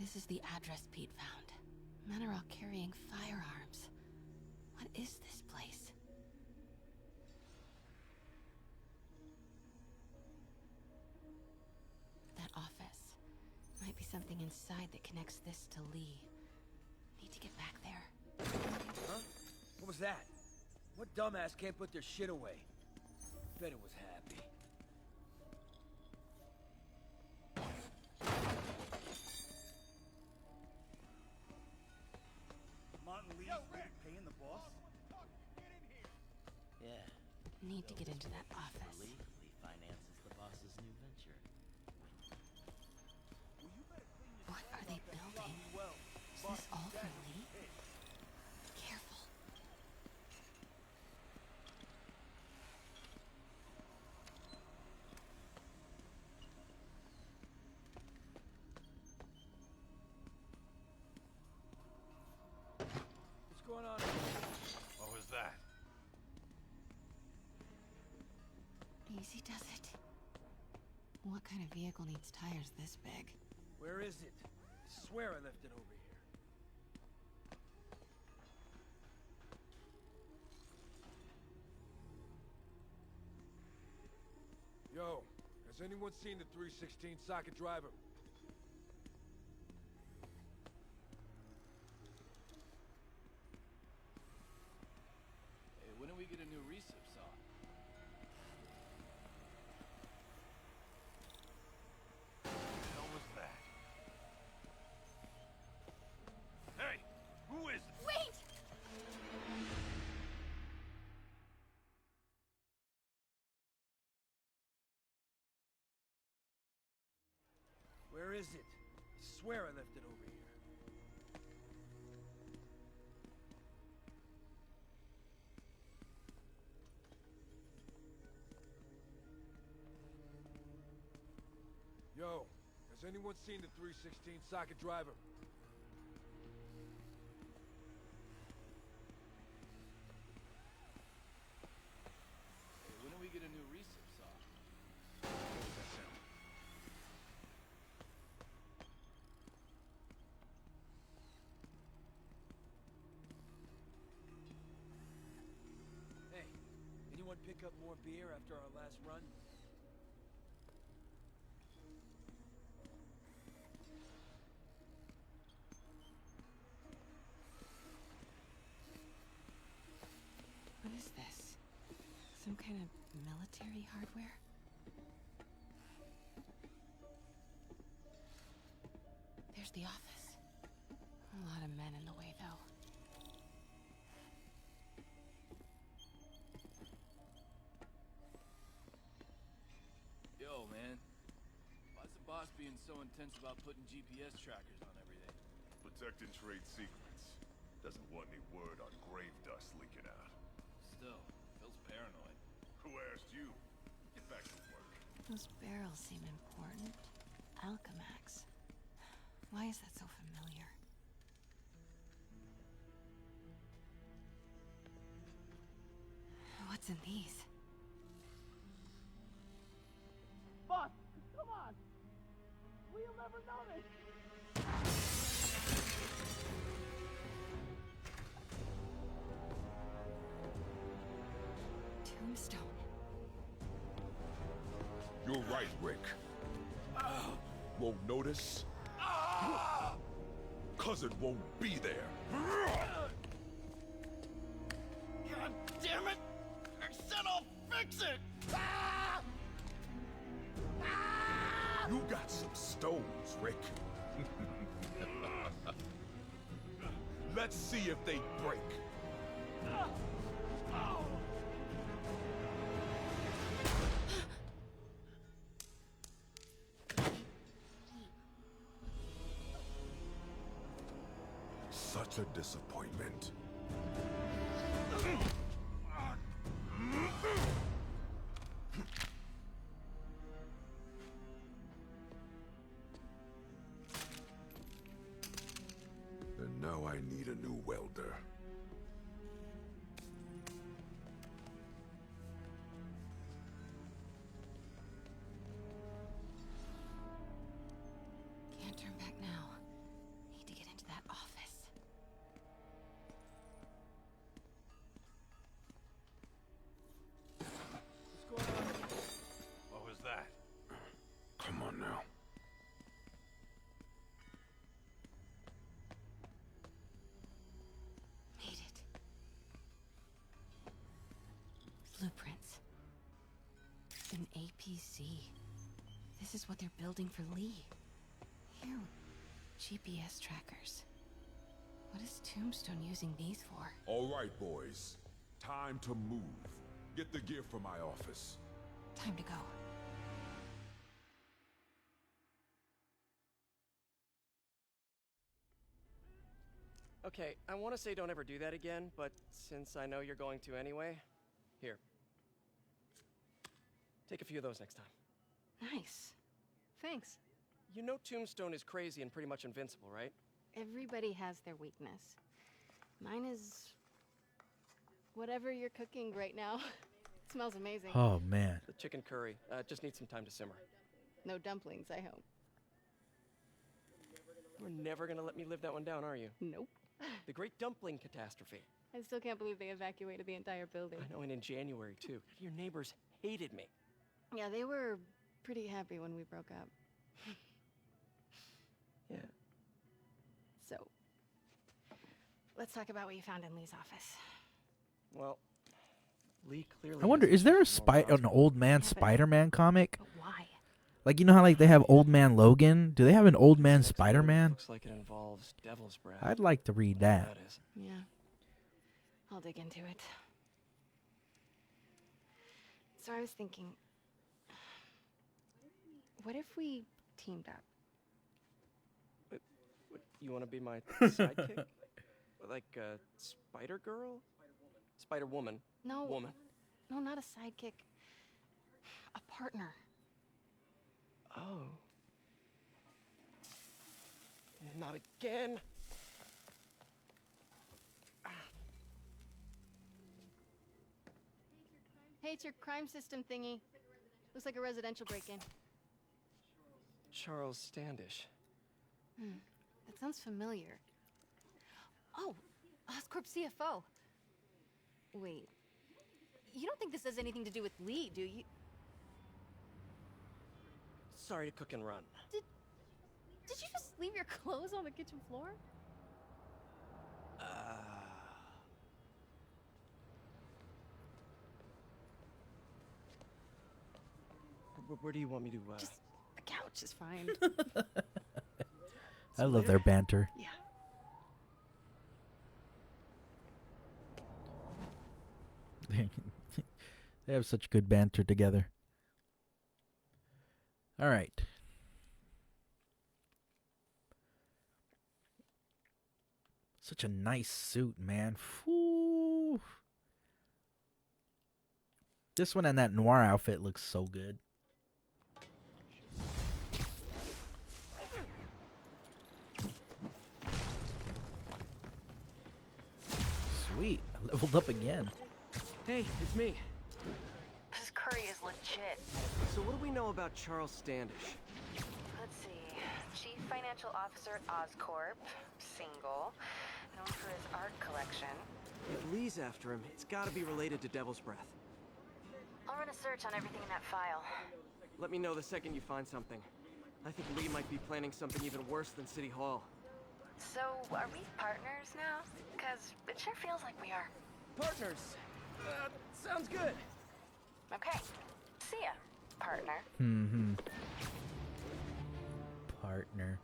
This is the address Pete found. Men are all carrying firearms. What is this place? That office. Might be something inside that connects this to Lee. Need to get back there. Huh? What was that? What dumbass can't put their shit away? Bet it was happy. Martin Lee's paying the boss? Yeah. Need to get into that office. Lee finances the boss's new venture. What are they building? Is this all for Lee? Careful. What's going on? What was that? Easy does it. What kind of vehicle needs tires this big? Where is it? I swear I left it over here. Yo, has anyone seen the 316 socket driver? Hey, when do we get a new recip saw? What the hell was that? Hey! Who is it? Wait! Where is it? I swear I left it over here. Yo, has anyone seen the 316 socket driver? Hey, when do we get a new recip saw? What was that sound? Hey, anyone pick up more beer after our last run? What is this? Some kind of military hardware? There's the office. A lot of men in the way, though. Yo, man. Why's the boss being so intense about putting GPS trackers on everything? Protecting trade secrets. Doesn't want any word on grave dust leaking out. Still, feels paranoid. Who asked you? Get back to work. Those barrels seem important. Alchemax. Why is that so familiar? What's in these? Boss, come on! We'll never know this! Tombstone. You're right, Rick. Won't notice? Cause it won't be there. God damn it! I said I'll fix it! You got some stones, Rick. Let's see if they break. Such a disappointment. And now I need a new welder. Can't turn back now. APC. This is what they're building for Lee. Here, GPS trackers. What is Tombstone using these for? All right, boys. Time to move. Get the gear from my office. Time to go. Okay, I want to say don't ever do that again, but since I know you're going to anyway, here. Take a few of those next time. Nice. Thanks. You know Tombstone is crazy and pretty much invincible, right? Everybody has their weakness. Mine is whatever you're cooking right now. It smells amazing. Oh, man. The chicken curry. Just needs some time to simmer. No dumplings, I hope. You're never gonna let me live that one down, are you? Nope. The Great Dumpling Catastrophe. I still can't believe they evacuated the entire building. I know, and in January, too. Your neighbors hated me. Yeah, they were pretty happy when we broke up. Yeah. So, let's talk about what you found in Lee's office. Well, Lee clearly... I wonder, is there an old man Spider-Man comic? But why? Like, you know how like they have Old Man Logan? Do they have an Old Man Spider-Man? Looks like it involves Devil's Breath. I'd like to read that. Yeah. I'll dig into it. So I was thinking, what if we teamed up? You want to be my sidekick? Like a Spider Girl? Spider Woman? No. Woman. No, not a sidekick. A partner. Oh. Not again. Hey, it's your crime system thingy. Looks like a residential break-in. Charles Standish. That sounds familiar. Oh, Oscorp CFO. Wait. You don't think this has anything to do with Lee, do you? Sorry to cook and run. Did you just leave your clothes on the kitchen floor? Where do you want me to, Just the couch is fine. I love their banter. Yeah. They have such good banter together. All right. Such a nice suit, man. Whew. This one and that noir outfit looks so good. Sweet. I leveled up again. Hey, it's me. This curry is legit. So what do we know about Charles Standish? Let's see. Chief Financial Officer at Oscorp. Single. Known for his art collection. If Lee's after him, it's gotta be related to Devil's Breath. I'll run a search on everything in that file. Let me know the second you find something. I think Lee might be planning something even worse than City Hall. So, are we partners now? Because it sure feels like we are. Partners! Sounds good! Okay. See ya, partner. Partner.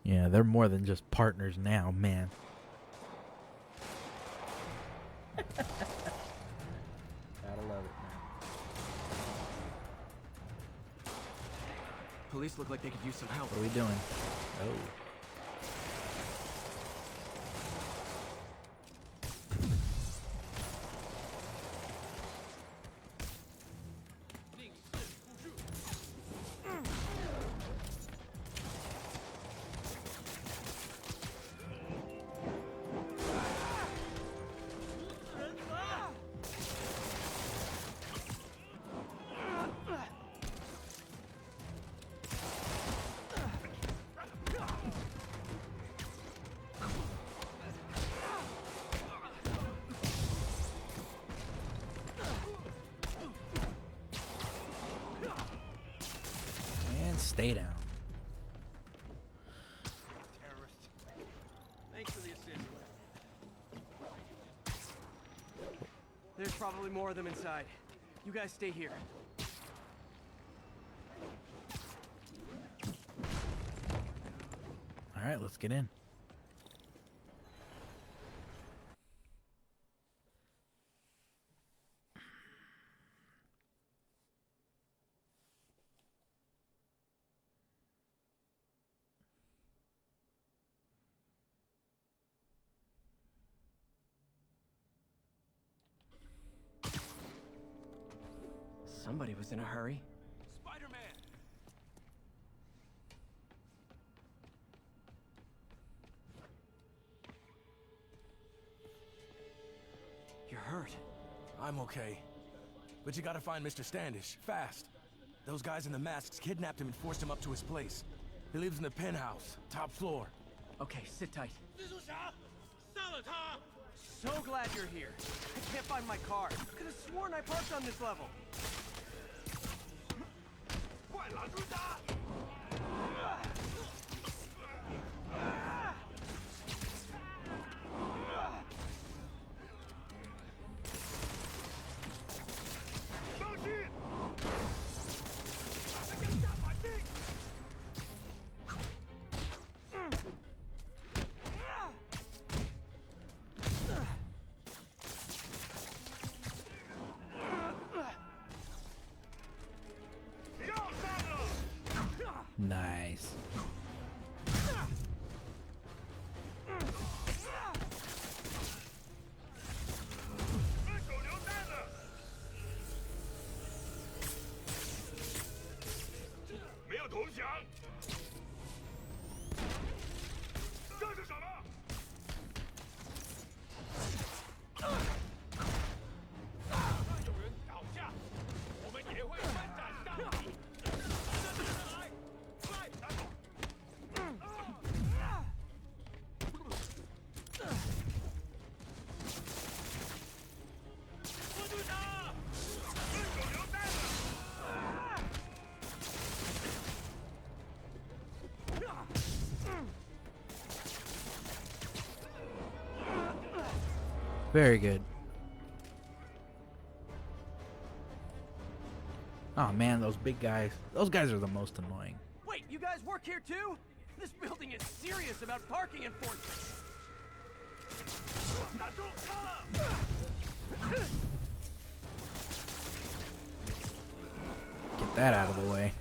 Yeah, they're more than just partners now, man. Gotta love it, man. Police look like they could use some help. What are we doing? Oh. Stay down. Terrorist. Thanks for the assist. There's probably more of them inside. You guys stay here. right, let's get in. Somebody was in a hurry. Spider-Man! You're hurt. I'm okay. But you gotta find Mr. Standish, fast. Those guys in the masks kidnapped him and forced him up to his place. He lives in the penthouse, top floor. Okay, sit tight. So glad you're here. I can't find my car. Could have sworn I parked on this level. Nice. Very good. Oh man, those big guys. Those guys are the most annoying. Wait, you guys work here too? This building is serious about parking enforcement. Get that out of the way.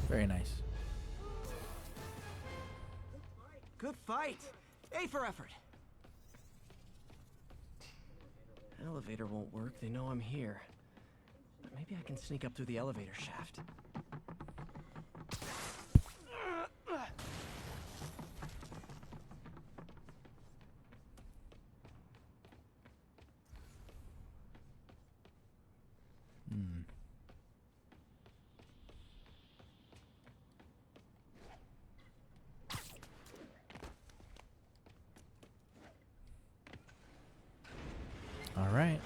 Very nice. Good fight. A for effort. Elevator won't work. They know I'm here. But maybe I can sneak up through the elevator shaft. All right.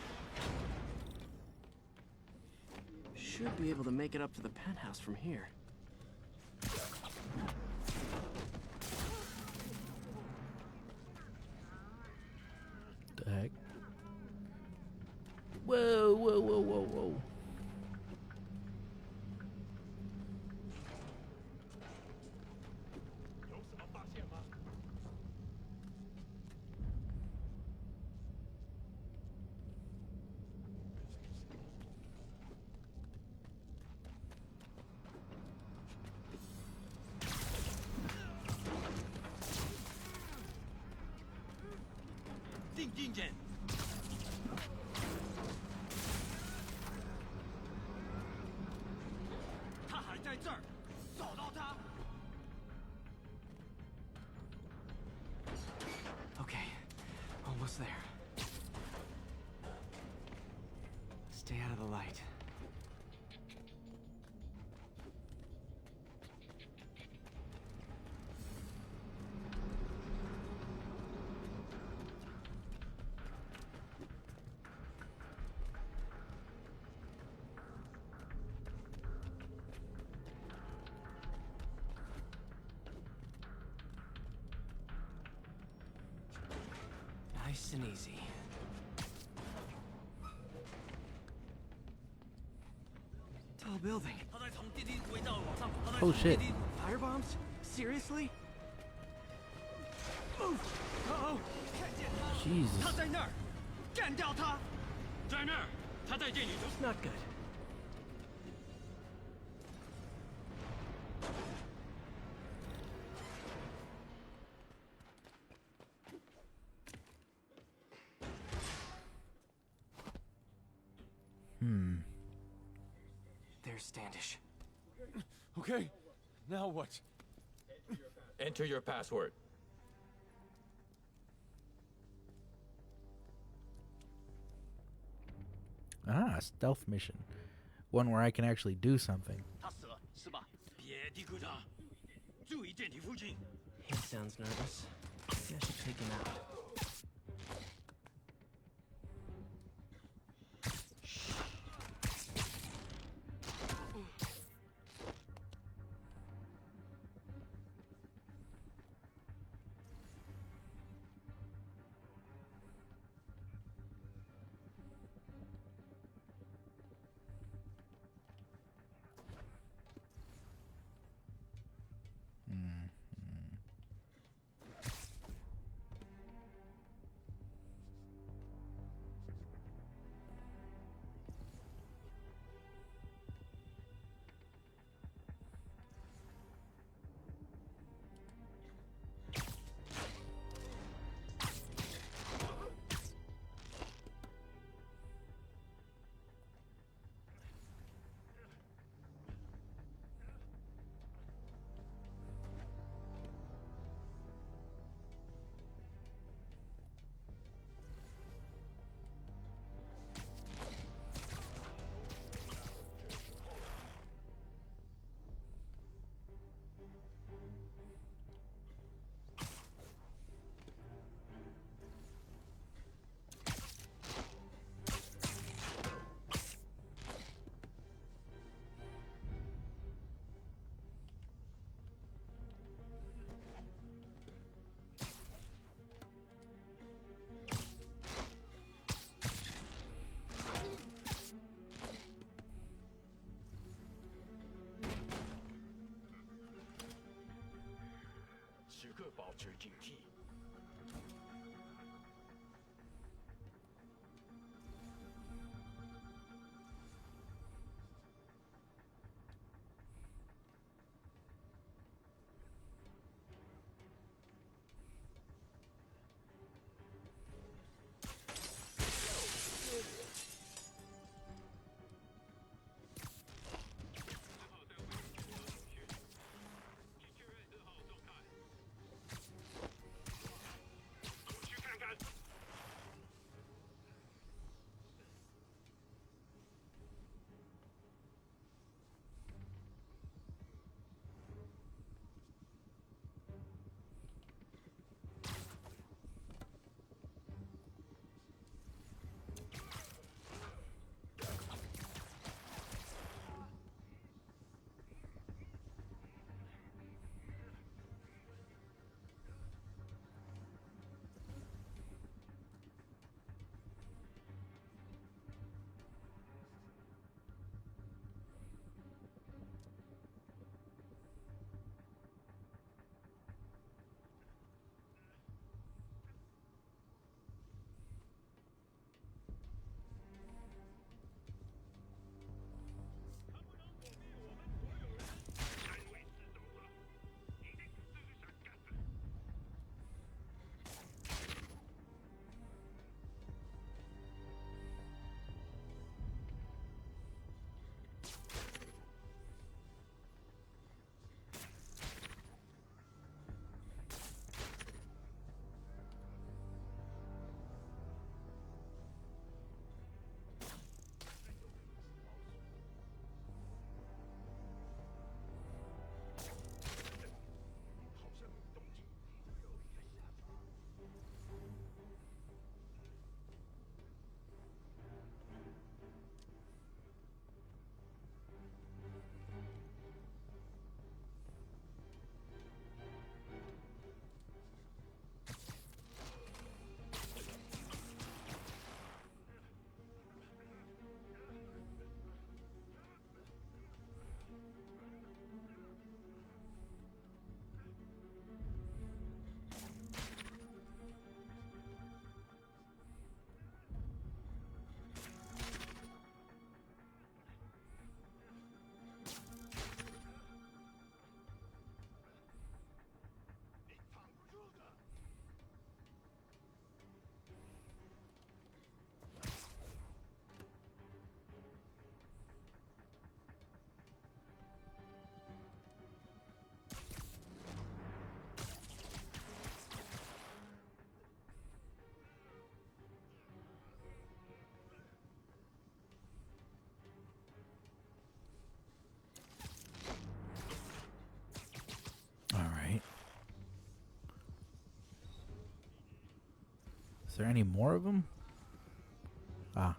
Should be able to make it up to the penthouse from here. The heck? Whoa, whoa, whoa, whoa, whoa. Okay, almost there. Stay out of the light. Nice and easy. Tall building. Oh shit. Fire bombs? Seriously? Move! Uh-oh! Jesus. Not good. There's Standish. Okay, now what? Enter your password. Ah, stealth mission. One where I can actually do something. He sounds nervous. Maybe I should take him out. Is there any more of them? Ah.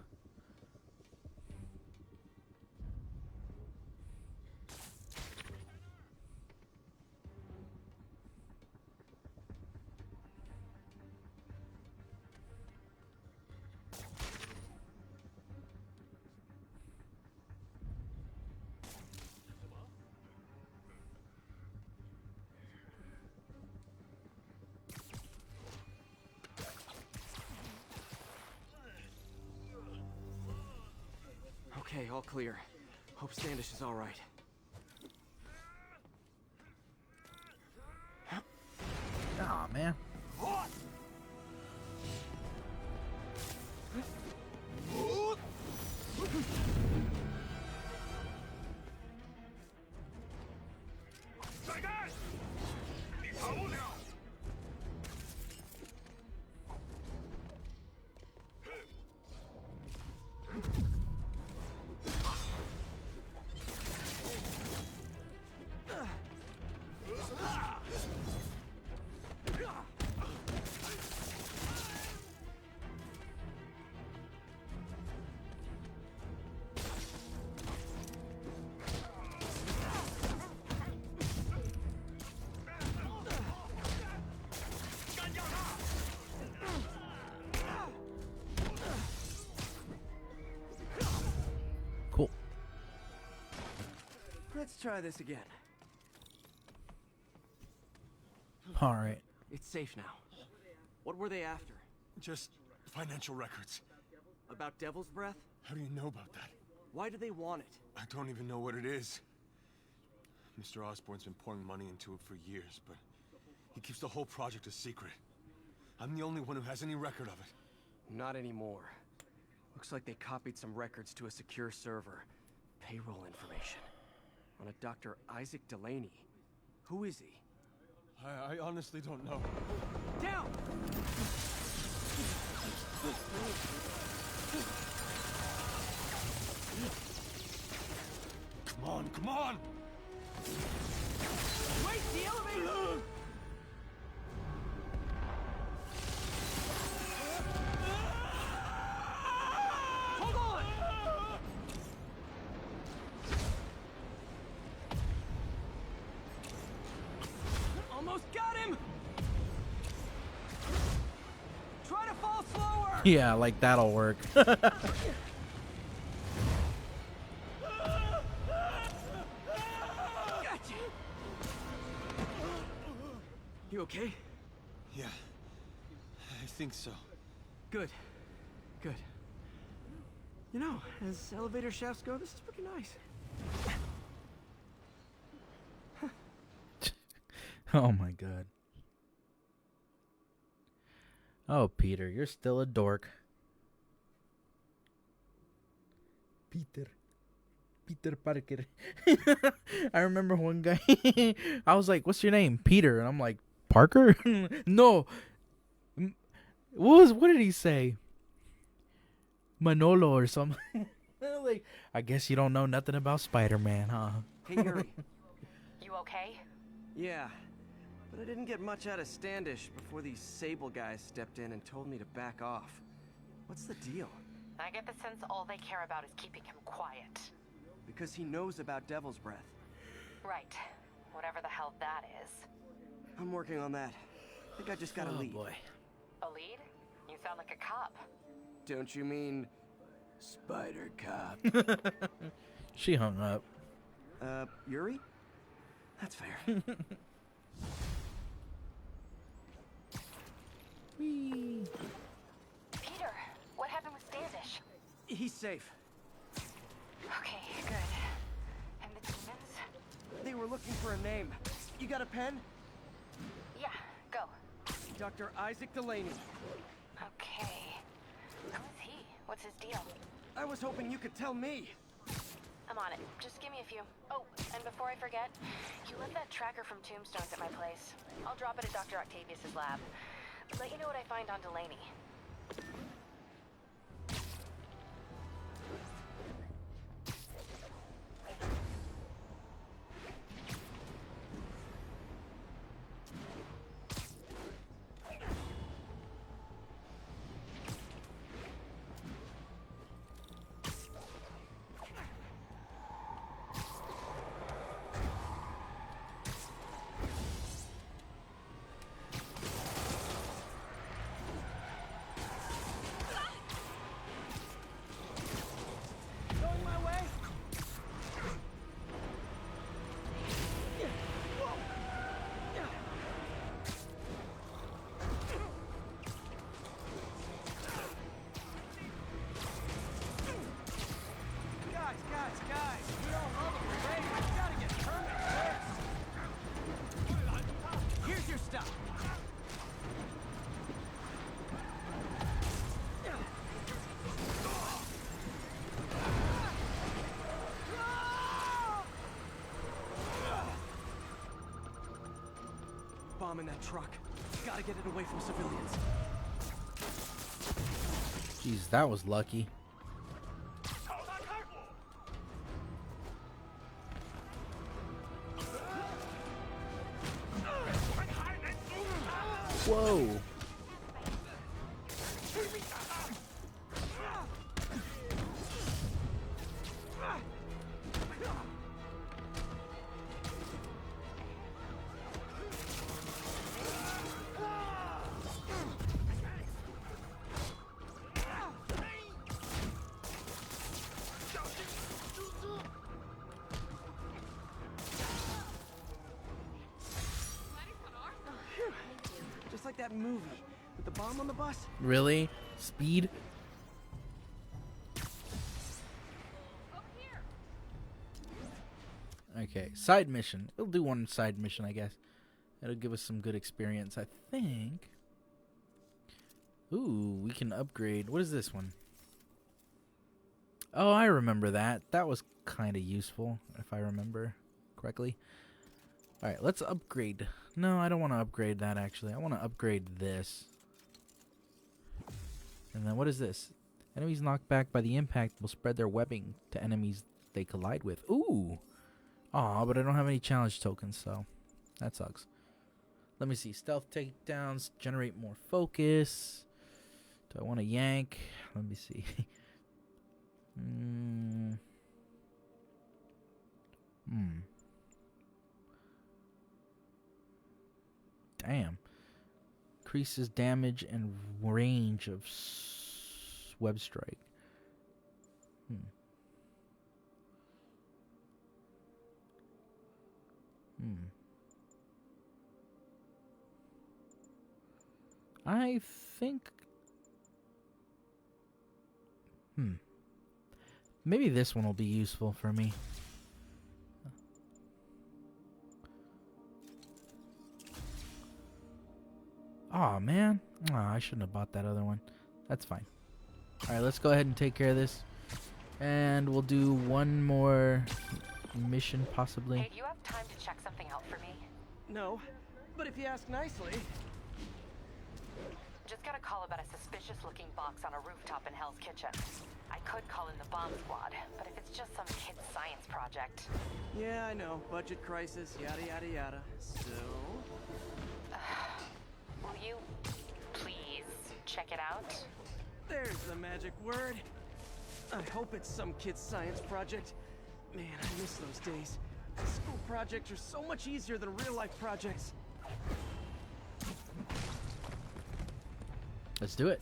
Okay, all clear. Hope Standish is all right. Aw, man. Cool. Let's try this again. All right. It's safe now. What were they after? Just financial records. About Devil's Breath? How do you know about that? Why do they want it? I don't even know what it is. Mr. Osborn's been pouring money into it for years, but he keeps the whole project a secret. I'm the only one who has any record of it. Not anymore. Looks like they copied some records to a secure server. Payroll information. On a Dr. Isaac Delaney. Who is he? I honestly don't know. Down! Come on, come on! Wait, the elevator! Hold on! Almost got him! Try to fall slower! Yeah, like that'll work. You okay? Yeah, I think so. Good. Good. You know, as elevator shafts go, this is pretty nice. Oh my god. Oh, Peter, you're still a dork. Peter Parker. I remember one guy. I was like, "What's your name?" Peter, and I'm like, "Parker?" No. What did he say? Manolo or something. Like, I guess you don't know nothing about Spider-Man, huh? Hey, Yuri. You okay? Yeah, but I didn't get much out of Standish before these Sable guys stepped in and told me to back off. What's the deal? I get the sense all they care about is keeping him quiet. Because he knows about Devil's Breath. Right. Whatever the hell that is. I'm working on that. I think I just got a lead. Boy. A lead? You sound like a cop. Don't you mean Spider Cop? She hung up. Yuri? That's fair. Whee. Peter, what happened with Standish? He's safe. Okay, good. And the demons? They were looking for a name. You got a pen? Yeah, go. Dr. Isaac Delaney. Okay. Who is he? What's his deal? I was hoping you could tell me. I'm on it. Just give me a few. Oh, and before I forget, you left that tracker from Tombstones at my place. I'll drop it at Dr. Octavius's lab. Let you know what I find on Delaney. bomb in that truck. Gotta get it away from civilians. Jeez, that was lucky. Whoa. Just like that movie with the bomb on the bus. Really? Speed? Okay, side mission. We'll do one side mission, I guess. It'll give us some good experience, I think. Ooh, we can upgrade. What is this one? Oh, I remember that. That was kind of useful, if I remember correctly. Alright, let's upgrade. No, I don't want to upgrade that, actually. I want to upgrade this. And then what is this? Enemies knocked back by the impact will spread their webbing to enemies they collide with. Ooh! Aw, but I don't have any challenge tokens, so that sucks. Let me see. Stealth takedowns generate more focus. Do I want to yank? Let me see. Damn. Increases damage and range of web strike. I think... Maybe this one will be useful for me. Aw, man. Aw, I shouldn't have bought that other one. That's fine. Alright, let's go ahead and take care of this. And we'll do one more mission, possibly. Hey, do you have time to check something out for me? No, but if you ask nicely. Just got a call about a suspicious-looking box on a rooftop in Hell's Kitchen. I could call in the bomb squad, but if it's just some kid's science project... Yeah, I know. Budget crisis, yada yada yada. So... will you please check it out? There's the magic word. I hope it's some kid's science project. Man, I miss those days. School projects are so much easier than real-life projects. Let's do it.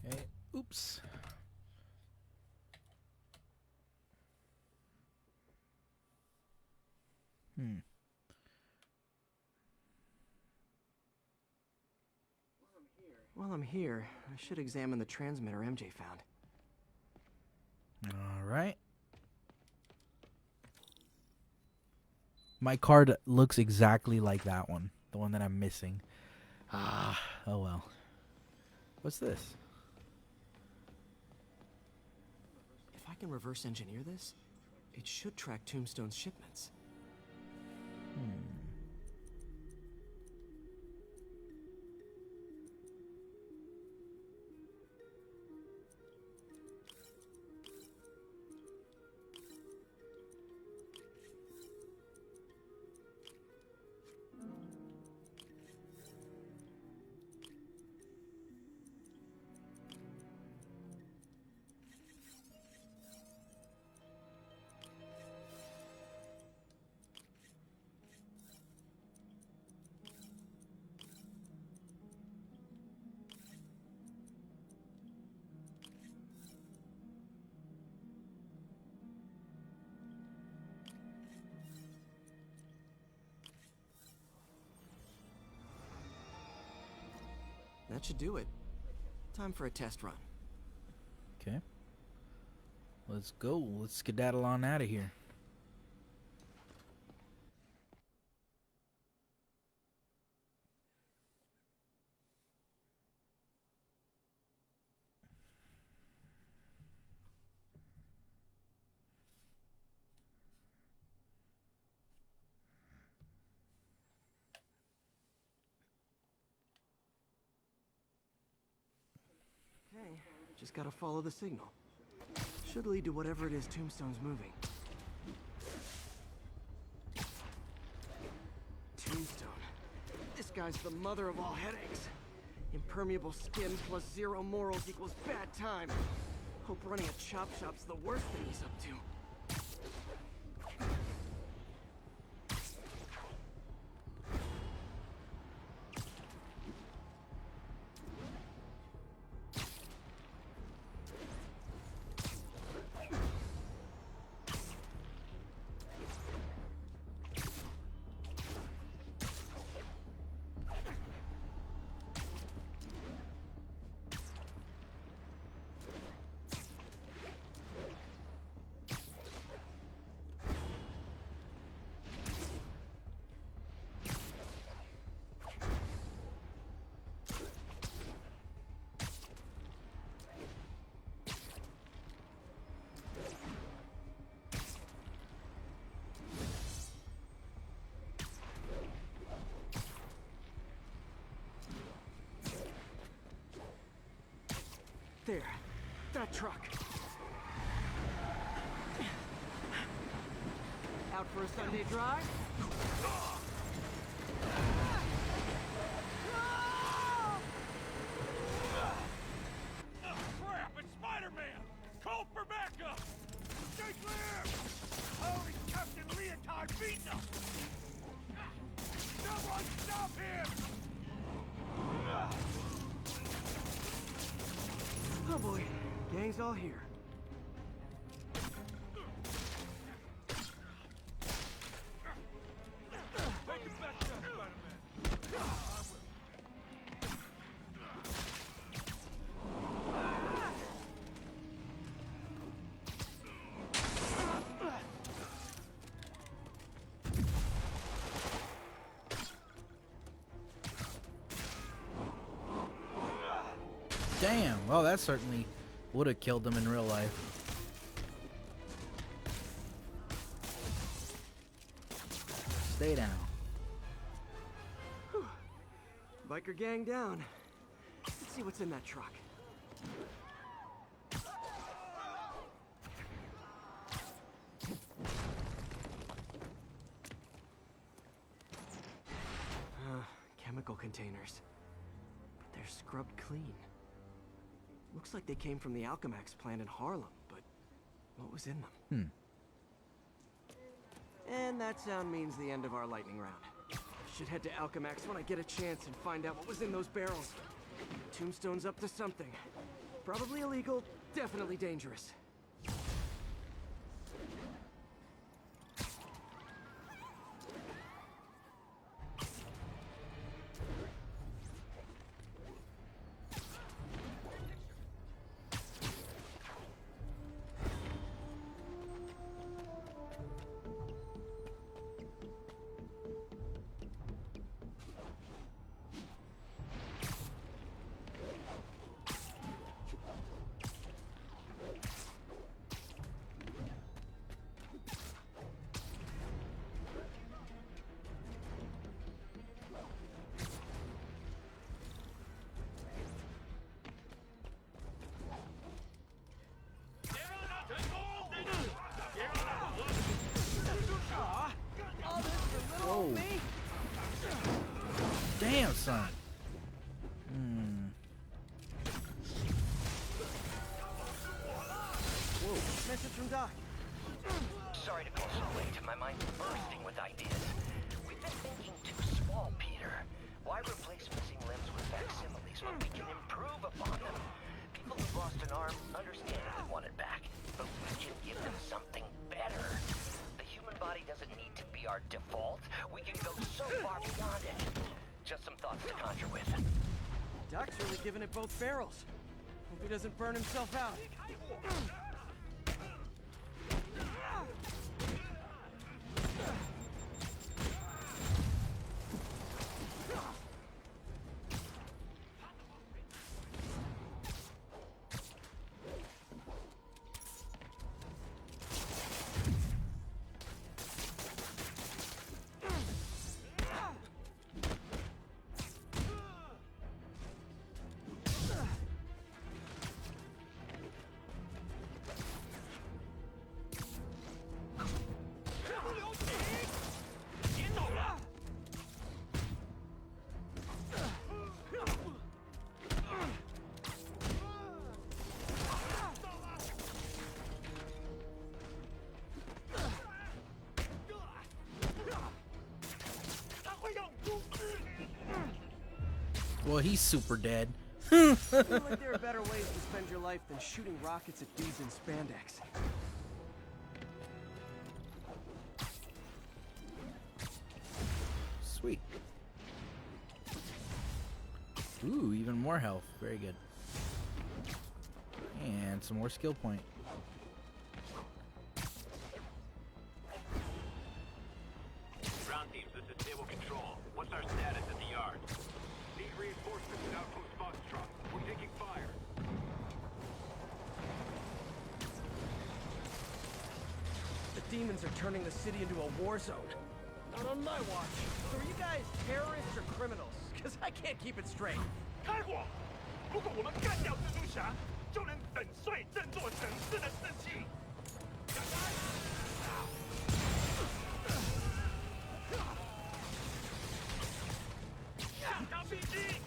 Okay. Oops. While I'm here, I should examine the transmitter MJ found. All right. My card looks exactly like that one, the one that I'm missing. Ah, oh well. What's this? If I can reverse engineer this, it should track Tombstone's shipments. That should do it. Time for a test run. Okay. Let's go. Let's skedaddle on out of here. Just gotta follow the signal. Should lead to whatever it is Tombstone's moving. Tombstone. This guy's the mother of all headaches. Impermeable skin plus zero morals equals bad time. Hope running a chop shop's the worst thing he's up to. There. That truck. Out for a Sunday drive? Crap, it's Spider-Man! Call for backup! Stay clear! Holy Captain Leotard beating us! Someone stop him! Oh boy, gang's all here. Take it back up, Spider-Man! Damn. Well, that certainly would have killed him in real life. Stay down. Whew. Biker gang down. Let's see what's in that truck. Chemical containers. But they're scrubbed clean. Looks like they came from the Alchemax plant in Harlem, but what was in them? And that sound means the end of our lightning round. Should head to Alchemax when I get a chance and find out what was in those barrels. Tombstone's up to something. Probably illegal, definitely dangerous. Whoa. Damn, son. Whoa, message from Doc. Sorry to call so late. My mind's bursting with ideas. We've been thinking too small, Peter. Why replace missing limbs with facsimiles when we can improve upon them? People who've lost an arm understandably want it back, but we can give them something better. The human body doesn't need to be our default. We can go so far beyond it. Just some thoughts to conjure with. Doc's really giving it both barrels. Hope he doesn't burn himself out. Well, he's super dead. I feel like there are better ways to spend your life than shooting rockets at dudes in spandex. Sweet. Ooh, even more health. Very good. And some more skill point. Ground teams, this is Stable Control. What's our status at the yard? Need reinforcements at Outpost Foxtrot. We're taking fire. The demons are turning the city into a war zone. Not on my watch. So are you guys terrorists or criminals? Because I can't keep it straight. 开火！如果我们干掉蜘蛛侠，就能粉碎这座城市的士气。RPG！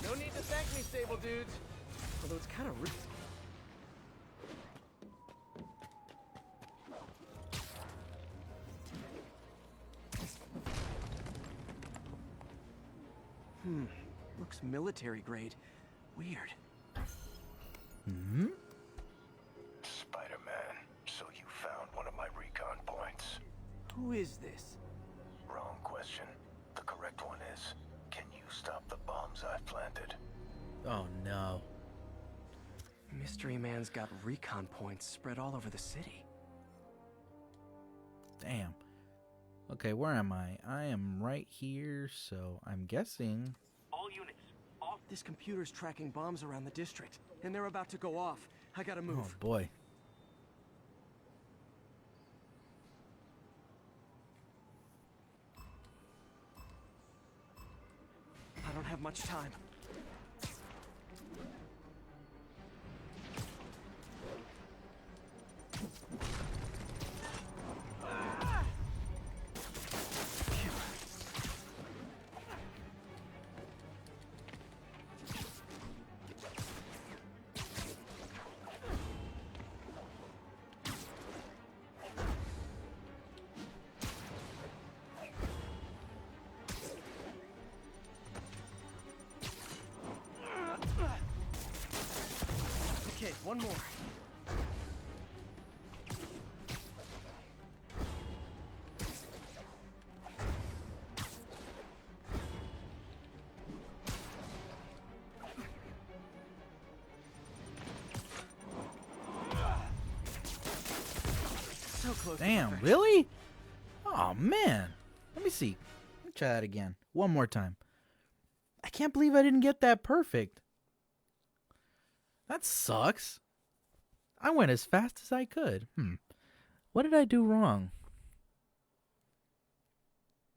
No need to thank me, Sable dudes. Although it's kind of rude. Looks military grade. Weird. Hmm? Spider-Man, so you found one of my recon points. Who is this? Wrong question. The correct one is, can you stop the bombs I've planted? Oh no. Mystery Man's got recon points spread all over the city. Damn. Okay, where am I? I am right here, so I'm guessing... All units, off. This computer's tracking bombs around the district, and they're about to go off. I gotta move. Oh boy. I don't have much time. Okay, one more. So close. Damn, really? Oh man. Let me see. Let me try that again. One more time. I can't believe I didn't get that perfect. That sucks. I went as fast as I could. What did I do wrong?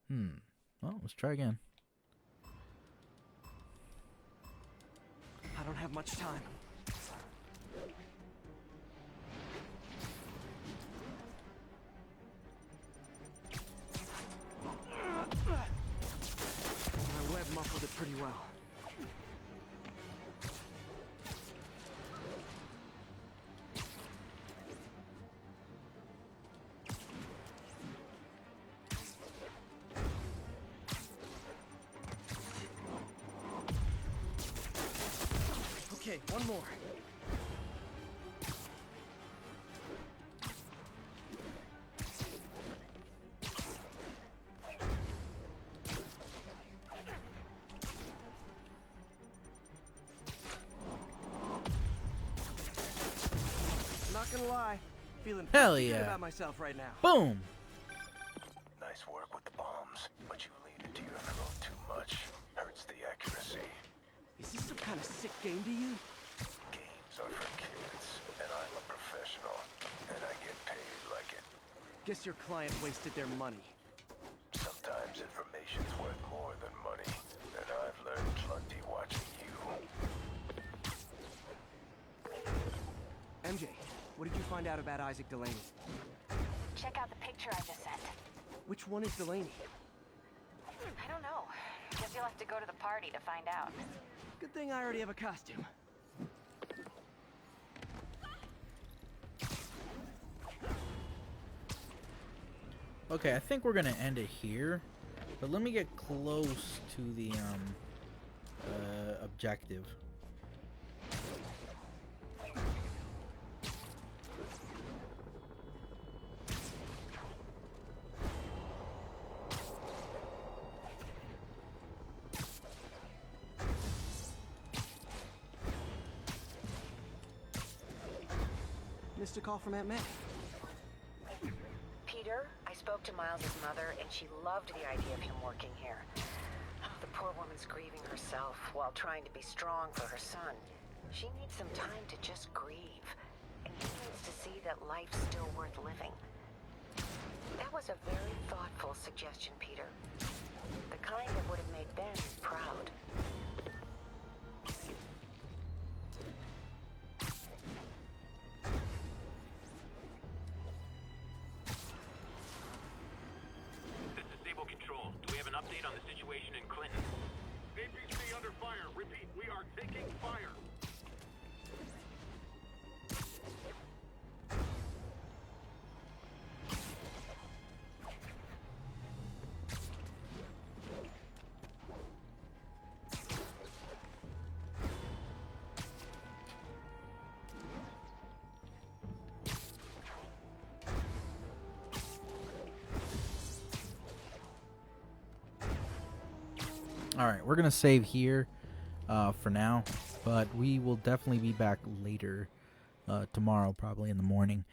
Well, let's try again. I don't have much time. My web muffled it pretty well. Okay, one more. Not gonna lie, feeling Hell pretty good yeah. about myself right now. Boom. Nice work with the bombs, but you lead into your throat too much. Hurts the accuracy. Is this some kind of sick game to you? Games are for kids, and I'm a professional, and I get paid like it. Guess your client wasted their money. Sometimes information's worth more than money, and I've learned plenty watching you. MJ, what did you find out about Isaac Delaney? Check out the picture I just sent. Which one is Delaney? I don't know. Guess you'll have to go to the party to find out. Good thing I already have a costume. Okay, I think we're gonna end it here, but let me get close to the objective. Missed a call from Aunt May. Peter, I spoke to Miles's mother, and she loved the idea of him working here. Oh, the poor woman's grieving herself while trying to be strong for her son. She needs some time to just grieve, and he needs to see that life's still worth living. That was a very thoughtful suggestion, Peter. The kind that would have made Ben proud. This is Sable Control. Do we have an update on the situation in Clinton? APC under fire. Repeat, we are taking fire. Alright, we're going to save here for now, but we will definitely be back later tomorrow, probably in the morning.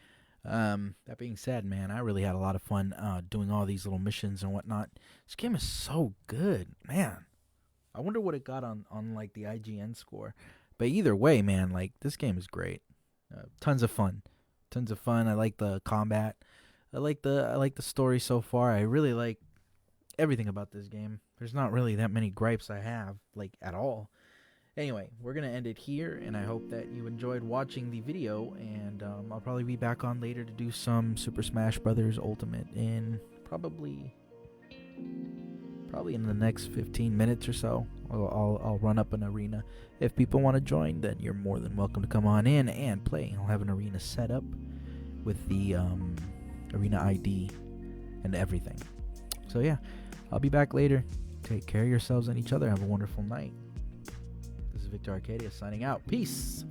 That being said, man, I really had a lot of fun doing all these little missions and whatnot. This game is so good, man. I wonder what it got on like the IGN score. But either way, man, like this game is great. Tons of fun. Tons of fun. I like the combat. I like the story so far. I really like everything about this game. There's not really that many gripes I have, like, at all. Anyway, we're going to end it here, and I hope that you enjoyed watching the video, and I'll probably be back on later to do some Super Smash Bros. Ultimate in probably in the next 15 minutes or so. I'll run up an arena. If people want to join, then you're more than welcome to come on in and play. I'll have an arena set up with the arena ID and everything. So yeah, I'll be back later. Take care of yourselves and each other. Have a wonderful night. This is Victor Arcadia signing out. Peace.